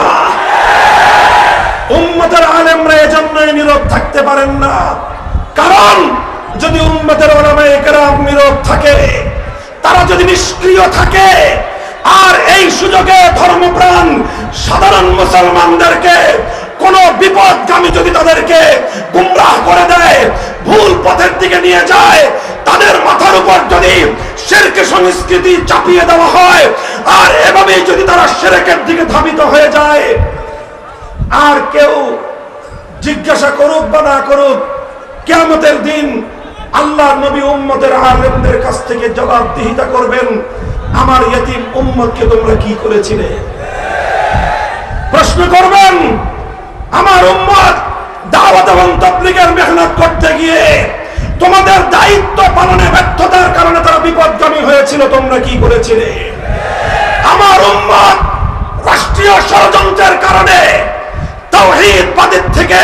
Speaker 1: উম্মতের আলেমরা এজন্যই নীরব থাকতে পারেন না, কারণ যদি উম্মতের উলামায়ে কেরাম নীরব থাকে, তারা যদি নিষ্ক্রিয় থাকে, আর এই সুযোগে ধর্মপ্রাণ সাধারণ মুসলমানদেরকে কোন বিপদগামী যদি তাদেরকে গুমরাহ করে দেয়, ভুল পথের দিকে নিয়ে যায়, তাদের মাথার উপর যদি শিরকি সংস্কৃতি চাপিয়ে দেওয়া হয়, আর এভাবেই যদি তারা শিরকের দিকে ধাবিত হয়ে যায়, আর কেউ জিজ্ঞাসা করুক বা না করুক, কিয়ামতের দিন আল্লাহর নবী উম্মতের আলেমদের কাছ থেকে জবাবদিহিতা করবেন, আমার ইতিম উম্মতকে তোমরা কি করেছিলে? প্রশ্ন করবেন, আমার উম্মত দাওয়াত এবং তাবলীগের মেহনত করতে গিয়ে তোমাদের দায়িত্ব পালনে ব্যর্থতার কারণে তারা বিপদগামী হয়েছিল, তোমরা কি করেছিলে? আমার উম্মত রাষ্ট্রীয় ষড়যন্ত্রের কারণে তাওহীদবাদের থেকে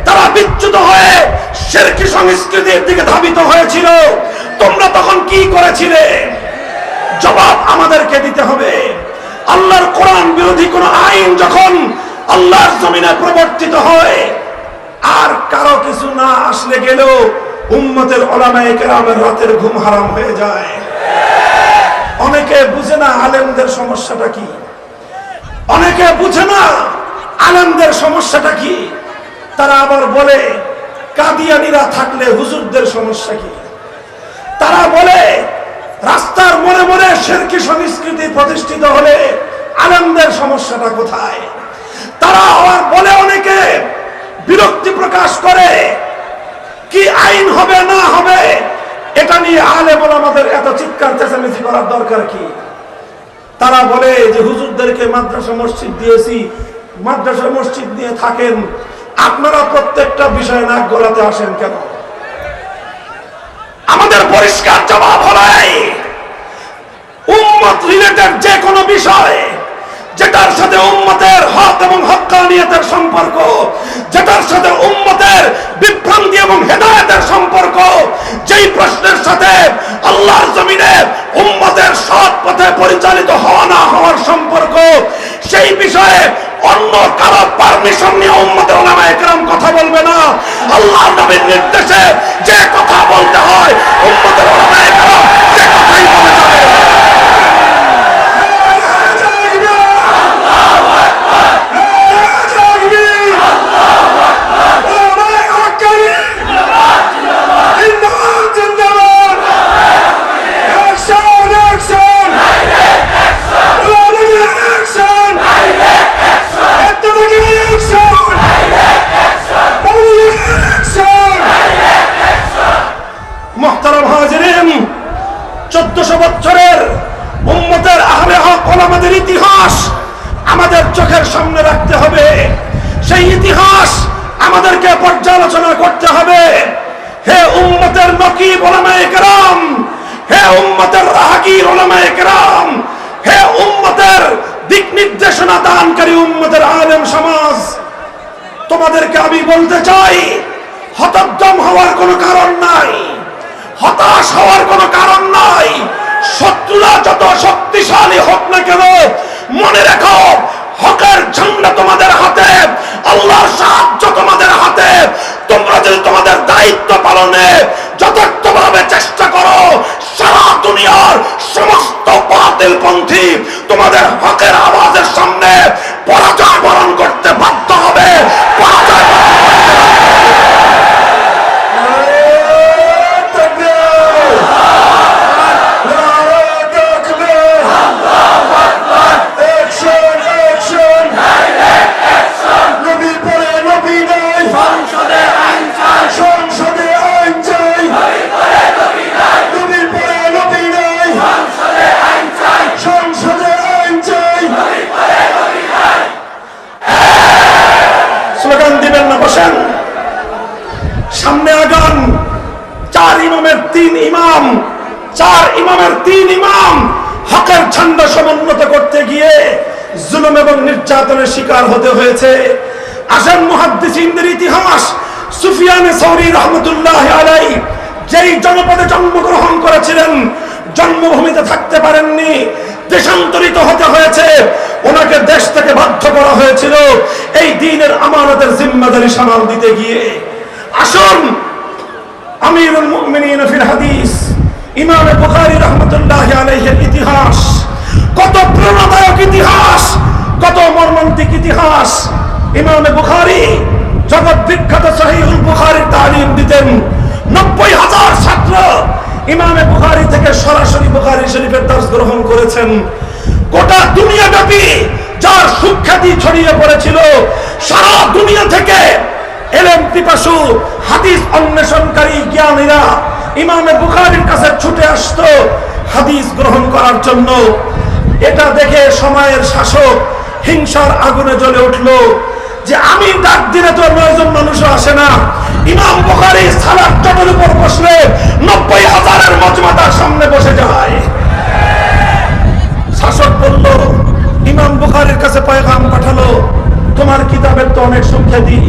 Speaker 1: তারা বিচ্যুত হয়ে শিরকি সংস্কৃতির দিকে ধাবিত হয়েছিল, তোমরা তখন কি করেছিলে? জবাব আমাদেরকে দিতে হবে। আল্লাহর কোরআন বিরোধী কোন আইন যখন আল্লাহর জমিনে প্রবর্তিত হয়, আর কারো কিছু না আসলে গেলেও উম্মতের উলামায়ে কেরামের রাতের ঘুম হারাম হয়ে যায়। অনেকে বুঝে না আলেমদের সমস্যাটা কি, অনেকে বুঝে না আলেমদের সমস্যাটা কি। তারা আবার বলে কাদিয়ানীরা থাকলে হুজুরদের সমস্যা কি। তারা বলে রাস্তার মনে মনে শিরকি সংস্কৃতি প্রতিষ্ঠিত হলে আলেমদের সমস্যাটা কোথায়। তারা আবার বলে, অনেকে বিরক্তি প্রকাশ করে, কি আইন হবে না হবে এটা নিয়ে আলেম ওলামাদের এত চিৎকার চেঁচামেচি করার দরকার কি। তারা বলে যে হুজুরদেরকে মাদ্রাসা মসজিদ দিয়েছি, মাদ্রাসা মসজিদ নিয়ে থাকেন, আপনারা প্রত্যেকটা বিষয়ে নাক গলাতে আসেন কেন? আমাদের পরিষ্কার জবাব হলো, উম্মত রিলেটেড যে কোনো বিষয় যেটার সাথে উম্মতের হক এবং হক হক্কানিয়তের সম্পর্ক, যেটার সাথে উম্মতের বিভ্রান্তি এবং হেদায়েতের সম্পর্ক, যেই প্রশ্নের সাথে আল্লাহর জমিনে উম্মতের সৎ পথে পরিচালিত হওয়া না হওয়ার সম্পর্ক, সেই বিষয়ে অন্য কারো পারমিশন নিয়ে উম্মতের উলামায়ে কেরাম কথা বলবে না। আল্লাহর নবীর নির্দেশে যে কথা বলতে হয় উম্মতের উলামায়ে কেরাম সে কথাই বলে যাবে। মুহতারাম হাজিরিন, 1400 বছরের উম্মতের আহলে হক ওলামাদের ইতিহাস আমাদের চোখের সামনে রাখতে হবে। সেই ইতিহাস আমাদেরকে পর্যালোচনা করতে হবে। হে উম্মতের নকিব ওলামায়ে কেরাম, হে উম্মতের রাহাগীর ওলামায়ে কেরাম, হে উম্মতের দিক নির্দেশনা দানকারী উম্মতের আলেম সমাজ, তোমাদেরকে আমি বলতে চাই, হতোদ্যম হওয়ার কোনো কারণ নাই, হতাশ হওয়ার কোনো কারণ নাই। শত্রুরা যত শক্তিশালী হোক না কেন, মনে রেখো হকের ঝান্ডা তোমাদের হাতে, আল্লাহর সাহায্য তোমাদের হাতে। তোমরা যদি তোমাদের দায়িত্ব পালনে যথার্থভাবে চেষ্টা করো, সারা দুনিয়ার সমস্ত বাতিলপন্থী তোমাদের হকের আওয়াজের সামনে পরাজয় বরণ করতে বাধ্য হবে। পরাজয় সামনে আগান। চার ইমামের তিন ইমাম হকের ঝান্ডা সমুন্নত করতে গিয়ে জুলুম এবং নির্যাতনের শিকার হতে হয়েছে। আসেন মুহাদ্দিসিনদের ইতিহাস। সুফিয়ানে সাউরি রাহমাতুল্লাহ আলাইহি যেই জনপদে জন্মগ্রহণ করেছিলেন, জন্মভূমিতে থাকতে পারেননি, দেশান্তরিত হতে হয়েছে। ওনাকে দেশ থেকে বাধ্য করা হয়েছিল এই দ্বীনের আমানতের জিম্মাদারি সামাল দিতে গিয়ে। আসুন আমিরুল মুমিনিন ফিল হাদিস ইমাম বুখারী রাহমাতুল্লাহি আলাইহির ইতিহাস, কত প্রেরণাদায়ক ইতিহাস, কত মর্মান্তিক ইতিহাস। ইমাম বুখারী জগৎ বিখ্যাত সহিহুল বুখারীর তালিম দিতেন। 90,000 ছাত্র ইমাম বুখারী থেকে সরাসরি বুখারী শরীফের দর্শ গ্রহণ করেছেন। গোটা দুনিয়াব্যাপী যার সুখ্যাতি ছড়িয়ে পড়েছিল, সারা দুনিয়া থেকে ইলম পিপাসু হাদিস অন্বেষণকারী জ্ঞানীরা ইমামে বুখারীর কাছে ছুটে আসতো হাদিস গ্রহণ করার জন্য। এটা দেখে সময়ের শাসক হিংসার আগুনে জ্বলে উঠল যে আমি ডাক দিলে তো 9 জন মানুষও আসে না, ইমাম বুখারী সালাত টেবিলের উপর বসলে 90,000-এর মজমাদার সামনে বসে যায়। শাসক বলল, ইমাম বুখারীর কাছে পয়গাম পাঠালো, তোমার কিতাবের তো অনেক সুখ্যাতি,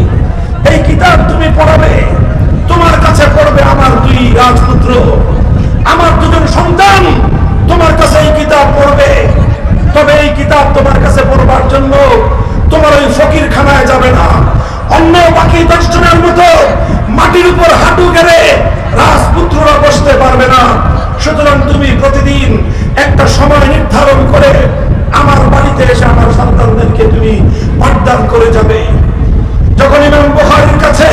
Speaker 1: এই কিতাব তুমি পড়াবে, তোমার কাছে পড়বে আমার 2 রাজপুত্র, আমার 2 জন সন্তান তোমার কাছে এই কিতাব পড়বে। তবে এই কিতাব তোমার কাছে পড়বার জন্য তোমার ওই ফকিরখানায় যাবে না, অন্য বাকি 10 জনের মতো মাটির উপর হাঁটু গেড়ে রাজপুত্ররা বসতে পারবে না। সুতরাং তুমি প্রতিদিন একটা সময় নির্ধারণ করে আমার বাড়িতে এসে আমার সন্তানদেরকে তুমি পাঠদান করে যাবে। যখন ইমাম বুখারীর কাছে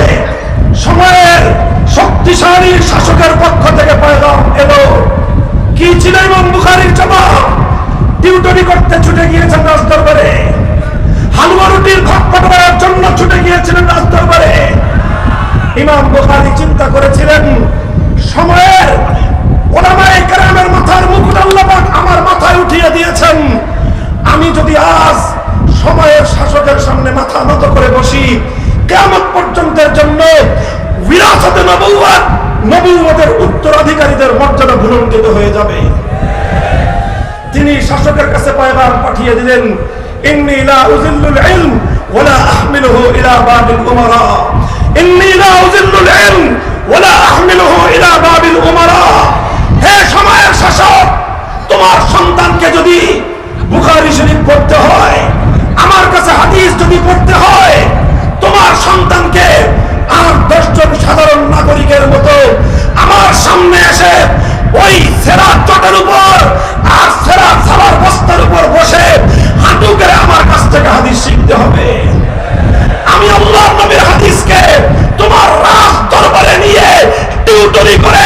Speaker 1: সময়ের শক্তিশালী শাসকের পক্ষ থেকে পয়গাম এলো, কি ছিল ইমাম বুখারীর জবাব? টিউটরি করতে ছুটে গিয়েছেন রাজদরবারে, হালুয়া রুটির ভাগ পাঠাবার জন্য ছুটে গিয়েছিলেন রাজদরবারে। ইমাম বুখারী চিন্তা করেছিলেন, সময়ের উলামায়ে কেরামের মাথার মুকুট আল্লাহ পাক আমার মাথায় উঠিয়ে দিয়েছেন। আমি যদি আজ সময়ের শাসকের সামনে মাথা নত করে বসি, কিয়ামত পর্যন্তের জন্য বিরাসতে নবুওয়াতের উত্তরাধিকারীদের মর্যাদা ভুলুণ্ঠিত হয়ে যাবে। তিনি শাসকের কাছে পয়গাম পাঠিয়ে দিলেন, ইন্নী লা উযিল্লুল ইলম ولا أحمله إلى باب الأمراء إني لا أذل العلم ولا أحمله إلى باب الأمراء হে সময়ের শাসক তোমার সন্তানকে যদি বুখারী শরীফ পড়তে হয় আমার কাছে হাদিস যদি পড়তে হয় তোমার সন্তানকে আর 10 জন সাধারণ নাগরিকের মতো আমার সামনে এসে ওই সেরা চটের উপর আর সেরা সালার বস্তার উপর বসে হাঁটু গেড়ে আমার কাছ থেকে হাদিস শিখতে হবে। আমি আল্লাহর নবীর হাদিসকে তোমার রাজ দরবারে নিয়ে টিউটরি করে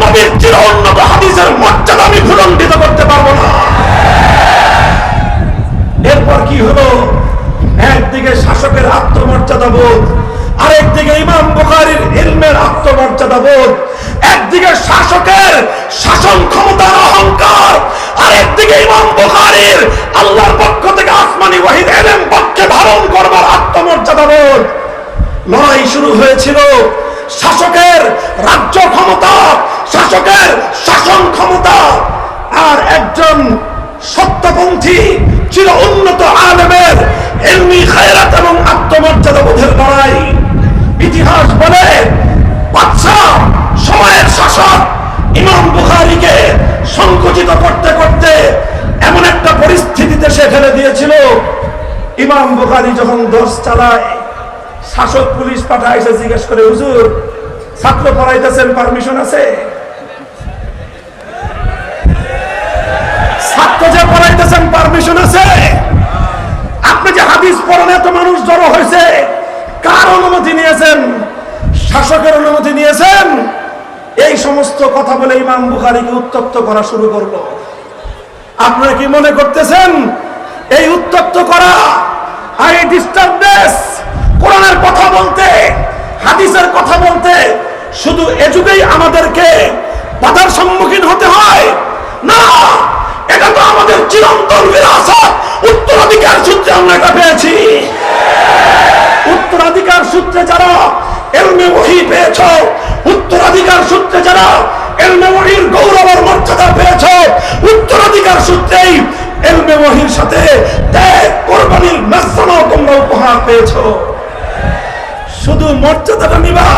Speaker 1: নবীর চির উন্নত হাদিসের মর্যাদা আমি ভুলণ্ডিত করতে পারবো না। এরপর কি হলো? একদিকে শাসকের আত্মমর্যাদা বোধ, আরেকদিকে ইমাম বুখারীর ইলমের আত্মমর্যাদা বোধ, একদিকে শাসকের শাসন ক্ষমতার অহংকার, আরেকদিকে ইমাম বুখারীর আল্লাহর পক্ষ থেকে আসমানি ওহীর ইলম পক্ষে ধারণ করবার আত্মমর্যাদা বোধ। লড়াই শুরু হয়েছিল শাসকের রাজ্য ক্ষমতা, শাসকের শাসন ক্ষমতা আর একজন সত্যপন্থী চির উন্নত আলেমের ইলমি খায়রাত এবং আত্মমর্যাদা বোধের লড়াই। ইতিহাস বলে বাদশাহ সময়ের শাসক ইমাম বুখারীকে সংকুচিত করতে করতে এমন একটা পরিস্থিতিতে সে ফেলে দিয়েছিল, ইমাম বুখারী যখন দর্স চালায় শাসক পুলিশ পাঠায় এসে জিজ্ঞেস করে, হুজুর ছাত্র পড়াইতেছেন পারমিশন আছে? ছাত্র যে পড়াইতেছেন পারমিশন আছে? আপনি যে হাদিস পড়েন এত মানুষ জড়ো হয়েছে কার অনুমতি নিয়েছেন? শাসকের অনুমতি নিয়েছেন? এই সমস্ত কথা বলে ইমাম বুখারীকে উত্তপ্ত করা শুরু করলো। আপনারা কি মনে করতেছেন এই উত্তপ্ত করা আর এই ডিস্টার্বনেস কোরআনের কথা বলতে হাদিসের কথা বলতে শুধু এ যুগেই আমাদেরকে বাধার সম্মুখীন হতে হয়? না, এটা তো আমাদের চিরন্তন বিরাসত, উত্তরাধিকার সূত্রে আমরা এটা পেয়েছি। উত্তরাধিকার সূত্রে যারা ইলমে ওহী পেয়েছো, উত্তরাধিকার সূত্রে যারা ইলমে ওহীর গৌরব আর মর্যাদা পেয়েছো, উত্তরাধিকার সূত্রেই ইলমে ওহীর সাথে ত্যাগ কোরবানির মেসনা তোমরা উপহার পেয়েছো। শুধু মর্যাদাটা নিবা,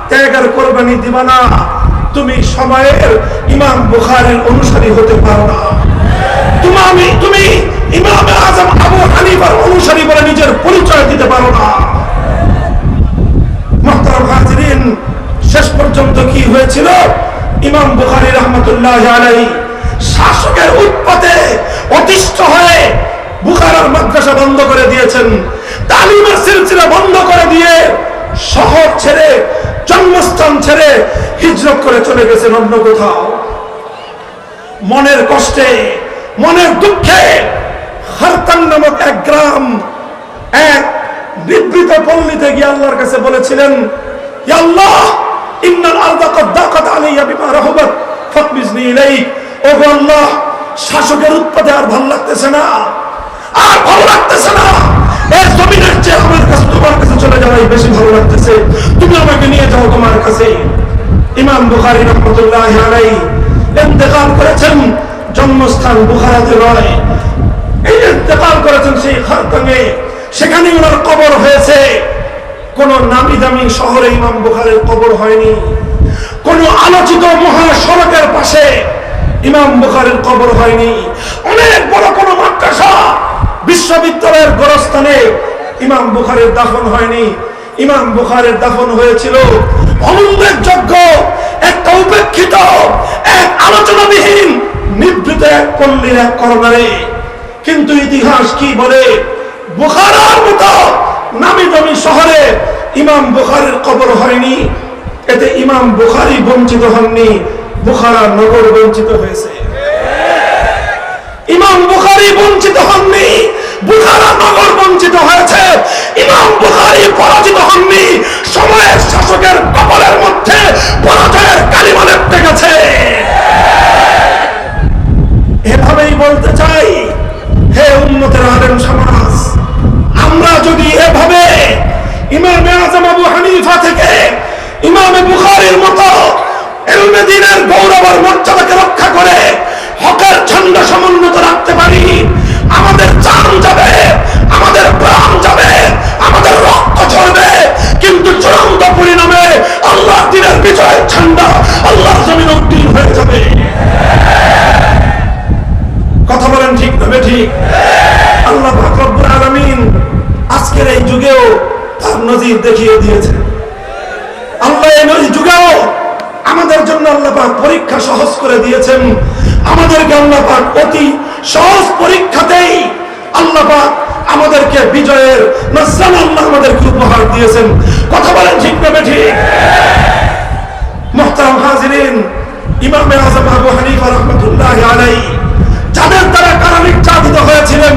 Speaker 1: ত্যাগ আর কোরবানি দিবা না, তুমি সময়ের ইমাম বুখারীর অনুসারী হতে পারো না। তুমি ইমাম আযম আবু হানিফার অনুসারী বলে নিজের পরিচয় দিতে পারো না। মুহতারাম হাজিরিন, শেষ পর্যন্ত কি হয়েছিল? ইমাম বুখারী রাহমাতুল্লাহি আলাইহি শাসকের উৎপাতে অতিষ্ঠ হয়ে বুখারার মাদ্রাসা বন্ধ করে দিয়েছেন, তালিমের সিলসিলা বন্ধ করে দিয়ে শহর ছেড়ে জন্মস্থান ছেড়ে হিজরত করে চলে গেছেন অন্য কোথাও। মনের কষ্টে মনের দুঃখে খারতান নামক এক গ্রাম, এক বিবৃত পল্লীতে গিয়ে আল্লাহর কাছে বলেছিলেন, ইয়া আল্লাহ ইন্নাল আরদা ক্বাদ দাকাত আলাইয়া বিমা রাহাবাত ফাকবিজনি ইলাইক। ও আল্লাহ, শাসকের উৎপাতে আর ভালো লাগতেছে না, আর ভালো লাগতেছে না, এই জমিনের চেয়ে আমার কাছে তোমার কাছে চলে যাওয়াই বেশি ভালো লাগতেছে, তুমি আমাকে নিয়ে যাও তোমার কাছে। ইমাম বুখারী রাহমাতুল্লাহি আলাইহি ইন্তেকাল করেছেন জন্মস্থান বুখারাতে নয়, এই ইন্তেকাল করেছেন সেই খারতাঙ্গে, সেখানে ওনার কবর হয়েছে। কোন নামি দামি শহরে ইমাম বুখারীর কবর হয়নি, কোন আলোচিত মহাসড়কের পাশে ইমাম বুখারীর কবর হয়নি, অনেক বড় কোন মাদ্রাসা বিশ্ববিদ্যালয়ের গোরস্থানে ইমাম বুখারীর দাফন হয়নি। ইমাম বুখারীর দাফন হয়েছিল অনুল্লেখযোগ্য একটা উপেক্ষিত, এক আলোচনাবিহীন নিভৃত এক পল্লীর এক কর্নারে। কিন্তু ইতিহাস কি বলে? বুখারার মতো নামি দামি শহরে ইমাম বুখারীর কবর হয়নি। এতে ইমাম বুখারী বঞ্চিত হননি, বুখারা নগর বঞ্চিত হয়েছে। ইমাম বুখারী বঞ্চিত হননি, বুখারা নগর বঞ্চিত হয়েছে। ইমাম বুখারী পরাজিত হননি, সময়ের শাসকের কপালের মধ্যে পরাজয়ের কালিমা লেপ্টে গেছে। এভাবেই বলতে চাই, হে উম্মতের আলেম সমাজ, আমরা যদি এভাবে ইমাম আযম আবু হানিফা থেকে ইমাম বুখারীর মতো ইলমে দ্বীনের গৌরব আর মর্যাদাকে রক্ষা করে হকের ঝান্ডা সমুন্নত রাখতে পারি, আমাদের জান যাবে, আমাদের প্রাণ যাবে, বলেন ঠিক না ঠিক? আল্লাহ পাক রব্বুল আলামিন আজকের এই যুগেও তার নজির দেখিয়ে দিয়েছেন। আল্লাহ এই যুগেও আমাদের জন্য আল্লাহ পাক পরীক্ষা সহজ করে দিয়েছেন। আমাদেরকে আল্লাহ পাক অতি সহজ পরীক্ষাতেই আল্লাহ পাক আমাদেরকে বিজয়ের নজরানা আল্লাহ আমাদেরকে উপহার দিয়েছেন। কথা বলেন ঠিক না ঠিক? মুহতারাম হাজিরিন, ইমামে আযম আবু হানিফা রাহমাতুল্লাহি আলাইহি যাদের দ্বারা কারা নির্যাতিত হয়েছিলেন,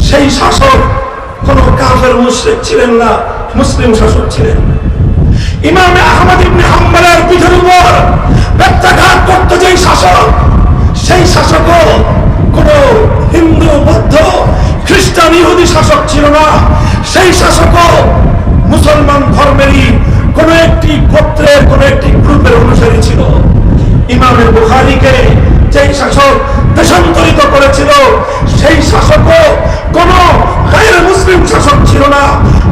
Speaker 1: সেই শাসক কোন কাফের মুশরিক ছিলেন না, মুসলিম শাসক ছিলেন। ইমামে আহমদ ইবনে হাম্বলের পিঠের উপর প্রত্যাঘাত করত যেই শাসক, সেই শাসকও কোন হিন্দু, বৌদ্ধ, খ্রিস্টান, ইহুদি শাসক ছিল না। সেই শাসকও মুসলমান ধর্মেরই কোন একটি গোত্রের, কোন একটি গ্রুপের অনুসারী ছিল। ইমামে বুখারীকে যেই শাসক দেশান্তরিত করেছিল, সেই শাসকও কোন গায়র মুসলিম শাসক ছিল না,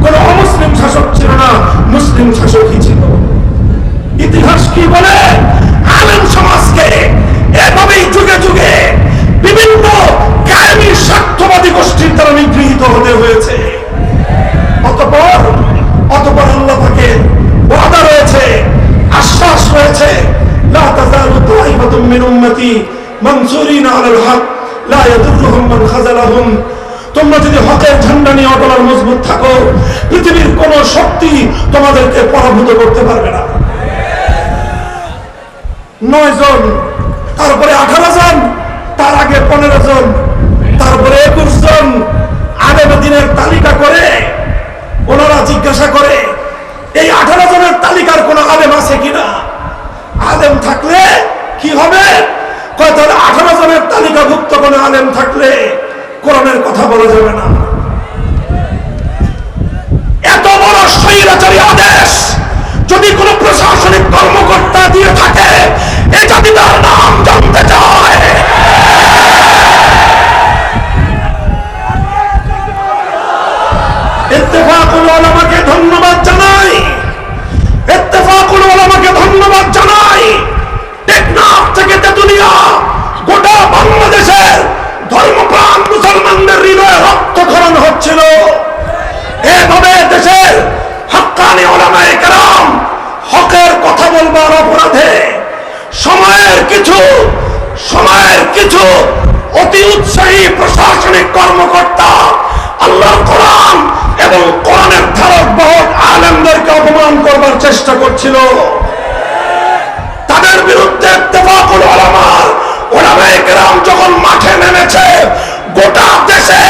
Speaker 1: কোন অমুসলিম শাসক ছিল না, মুসলিম শাসকই ছিল। ইতিহাস কি বলে? আলেম সমাজকে এভাবেই যুগে যুগে বিভিন্ন কায়েমি স্বার্থবাদী গোষ্ঠীর দ্বারা নিগৃহীত হতে হয়েছে। অতঃপর আল্লাহ পাকের ওয়াদা রয়েছে, আশ্বাস রয়েছে, লা তাযালু তাইফাতুম মিন উম্মতি মানসুরিনা আলাল হক লা ইয়াদুররুহুম মান খাযালাহুম। তোমরা যদি হকের ঝান্ডা নিয়ে অটল আর মজবুত থাকো, পৃথিবীর কোন শক্তি তোমাদেরকে পরাভূত করতে পারবে না। 9 জন, তারপরে 18 জন, তার আগে 15 জন, তারপরে 21 জন আলেম দ্বীনের তালিকা করে ওনারা জিজ্ঞাসা করে, এই 18 জনের তালিকার কোন আলেম আছে কিনা? আলেম থাকলে কি হবে? কয় তাহলে 18 জনের তালিকাভুক্ত কোন আলেম থাকলে কোরআনের কথা বলা যাবে না। এত বড় স্বৈরাচারী আদেশ যদি কোন প্রশাসনিক কর্মকর্তা দিয়ে থাকে, এ জাতি তার নাম জানতে চায়। ইত্তেফাকুল উলামাকে ধন্যবাদ জানাই, ইত্তেফাকুল উলামাকে ধন্যবাদ জানাই। টেকনাফ থেকে তেতুলিয়া গোটা বাংলাদেশের ধর্মপ্রাণ মুসলমানদের হৃদয়ে রক্তক্ষরণ হচ্ছিল। এভাবে দেশের হক্কানি উলামায়ে কেরাম হকের কথা বলবার অপরাধে সময়ের কিছু অতি উৎসাহী প্রশাসনিক কর্মকর্তা আল্লাহর কোরআন এবং কোরআনের ধারক বাহক আলেমদেরকে অপমান করবার চেষ্টা করছিল। তাদের বিরুদ্ধে ইত্তেফাকুল উলামায়ে কেরাম যখন মাঠে নেমেছে, গোটা দেশে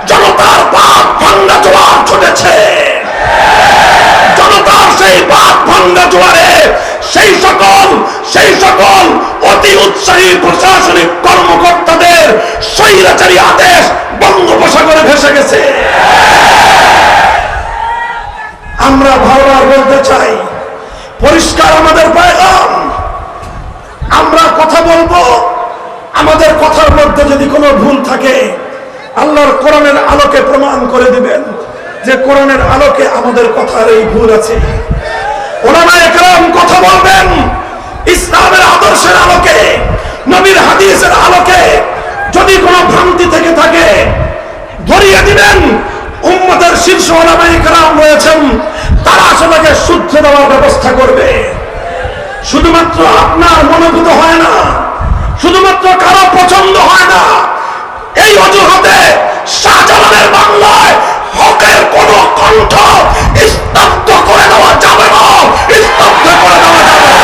Speaker 1: জনতার বাঁধ ভাঙ্গা জোয়ার ছুটেছে। জনতার সেই বাঁধ ভাঙ্গা জোয়ারে সেই সকল অতি উৎসাহী প্রশাসনিক কর্মকর্তাদের স্বৈরাচারী আদেশ বঙ্গোপসাগরে ভেসে গেছে। আমরা বারবার বলতে চাই, পরিষ্কার আমাদের পয়গাম, আমরা কথা বলবো, আমাদের কথার মধ্যে যদি কোনো ভুল থাকে আল্লাহর কোরআনের আলোকে প্রমাণ করে দিবেন যে কোরআনের আলোকে আমাদের কথার এই ভুল আছে। উলামায়ে কেরাম কথা বলবেন ইসলামের আদর্শের আলোকে, নবীর হাদিসের আলোকে। যদি কোনো ভ্রান্তি থেকে থাকে ধরিয়ে দিবেন। উম্মতের শীর্ষ উলামায়ে কেরাম রয়েছেন, তারা আসলে শুদ্ধ দেওয়ার ব্যবস্থা করবে। শুধুমাত্র আপনার মনোভূত হয় না, শুধুমাত্র কারো পছন্দ হয় না, এই অজুহাতে শাহজালালের বাংলায় হকের কোন কণ্ঠ স্তব্ধ করে দেওয়া যাবে না, স্তব্ধ করে দেওয়া যাবে না।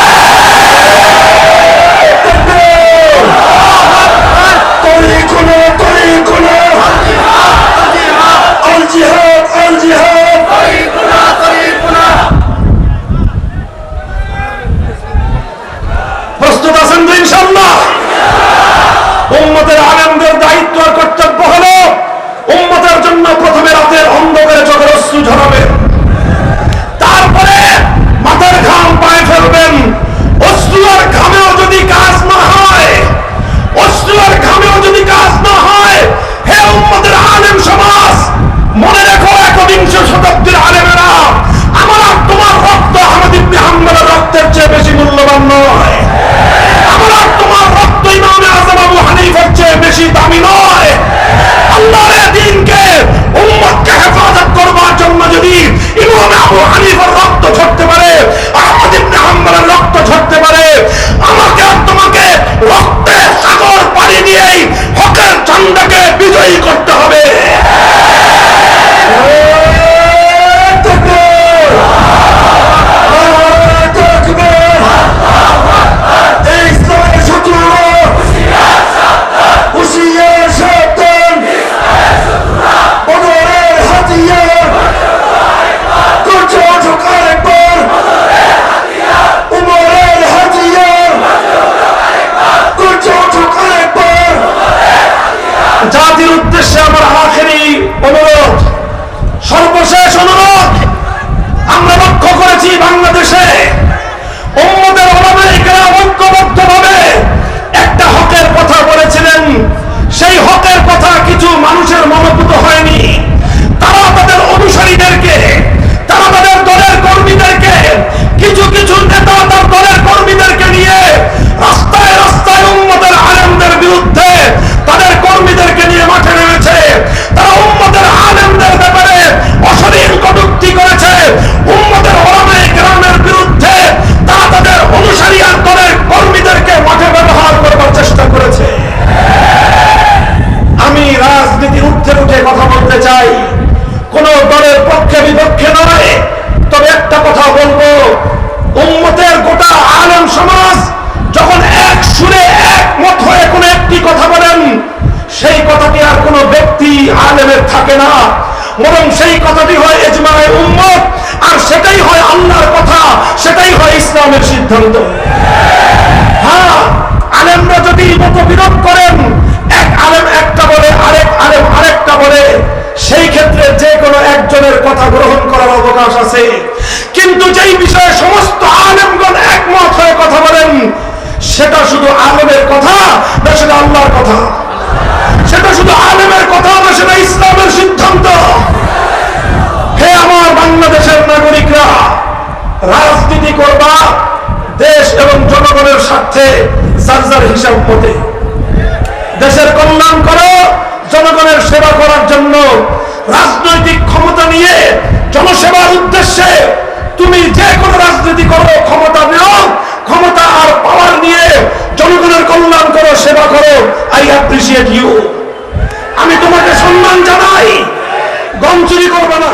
Speaker 1: প্রস্তুত আছেন তো ইনশাআল্লাহ? উম্মতের আলেমদের রাজনীতির উদ্দেশ্যে আমার আখেরি অনুরোধ, সর্বশেষ অনুরোধ, আমরা লক্ষ্য করেছি বাংলাদেশে উম্মতের উলামায়ে কেরাম ঐক্যবদ্ধভাবে একটা হকের কথা বলেছিলেন। সেই হকের কথা কিছু মানুষের মনোভূত হয়নি। তারা তাদের অনুসারীদেরকে, তারা তাদের দলের কর্মীদেরকে, কিছু কিছু নেতা তার দলের কর্মীদেরকে নিয়ে রাস্তায় রাস্তায় উম্মতের আলেমদের বিরুদ্ধে তাদের কর্মীদেরকে নিয়ে মাঠে নেমেছে। তারা উম্মতের আলেমদের ব্যাপারে অশালীন কটূক্তি করেছে। উম্মতের উলামায়ে কেরামের বিরুদ্ধে তারা তাদের অনুসারী আর দলের কর্মীদেরকে মাঠে ব্যবহার করবার চেষ্টা করেছে। আমি রাজনীতির ঊর্ধ্বে উঠে কথা বলতে চাই, কোন দলের পক্ষে বিপক্ষে নয়। তবে একটা কথা বলবো, উম্মতের গোটা আলেম সমাজ যখন এক সুরে একমত হয়ে কোন একটি কথা বলেন, সেই কথাটি আর কোন ব্যক্তি আলেমের থাকে না, বরং সেই কথাটি হয় ইজমায়ে উম্মত, আর সেটাই হয় আল্লাহর কথা, সেটাই হয় ইসলামের সিদ্ধান্ত। হ্যাঁ, আলেমরা যদি মতবিরোধ করেন, এক আলেম একটা বলে, আরেক আলেম আরেকটা বলে, সেই ক্ষেত্রে যে কোনো একজনের কথা গ্রহণ করার অবকাশ আছে। কিন্তু যেই বিষয়ে সমস্ত আলেমগণ একমত হয়ে কথা বলেন, সেটা শুধু আলেমের কথা না সেটা আল্লাহর কথা, সেটা শুধু আলেমের কথা না সেটা ইসলামের সিদ্ধান্ত। হে আমার বাংলাদেশের নাগরিকরা, রাজনীতি করবা দেশ এবং জনগণের স্বার্থে, যার যার হিসাব মতে। দেশের কল্যাণ করো, জনগণের সেবা করার জন্য। রাজনৈতিক ক্ষমতা নিয়ে জনসেবার উদ্দেশ্যে তুমি যে কোনো রাজনীতি করো, ক্ষমতা নিও, ক্ষমতা আর পাওয়ার নিয়ে জনগণের কল্যাণ করো, সেবা করো। I appreciate you. আমি তোমাকে সম্মান জানাই, গম চুরি করবে না।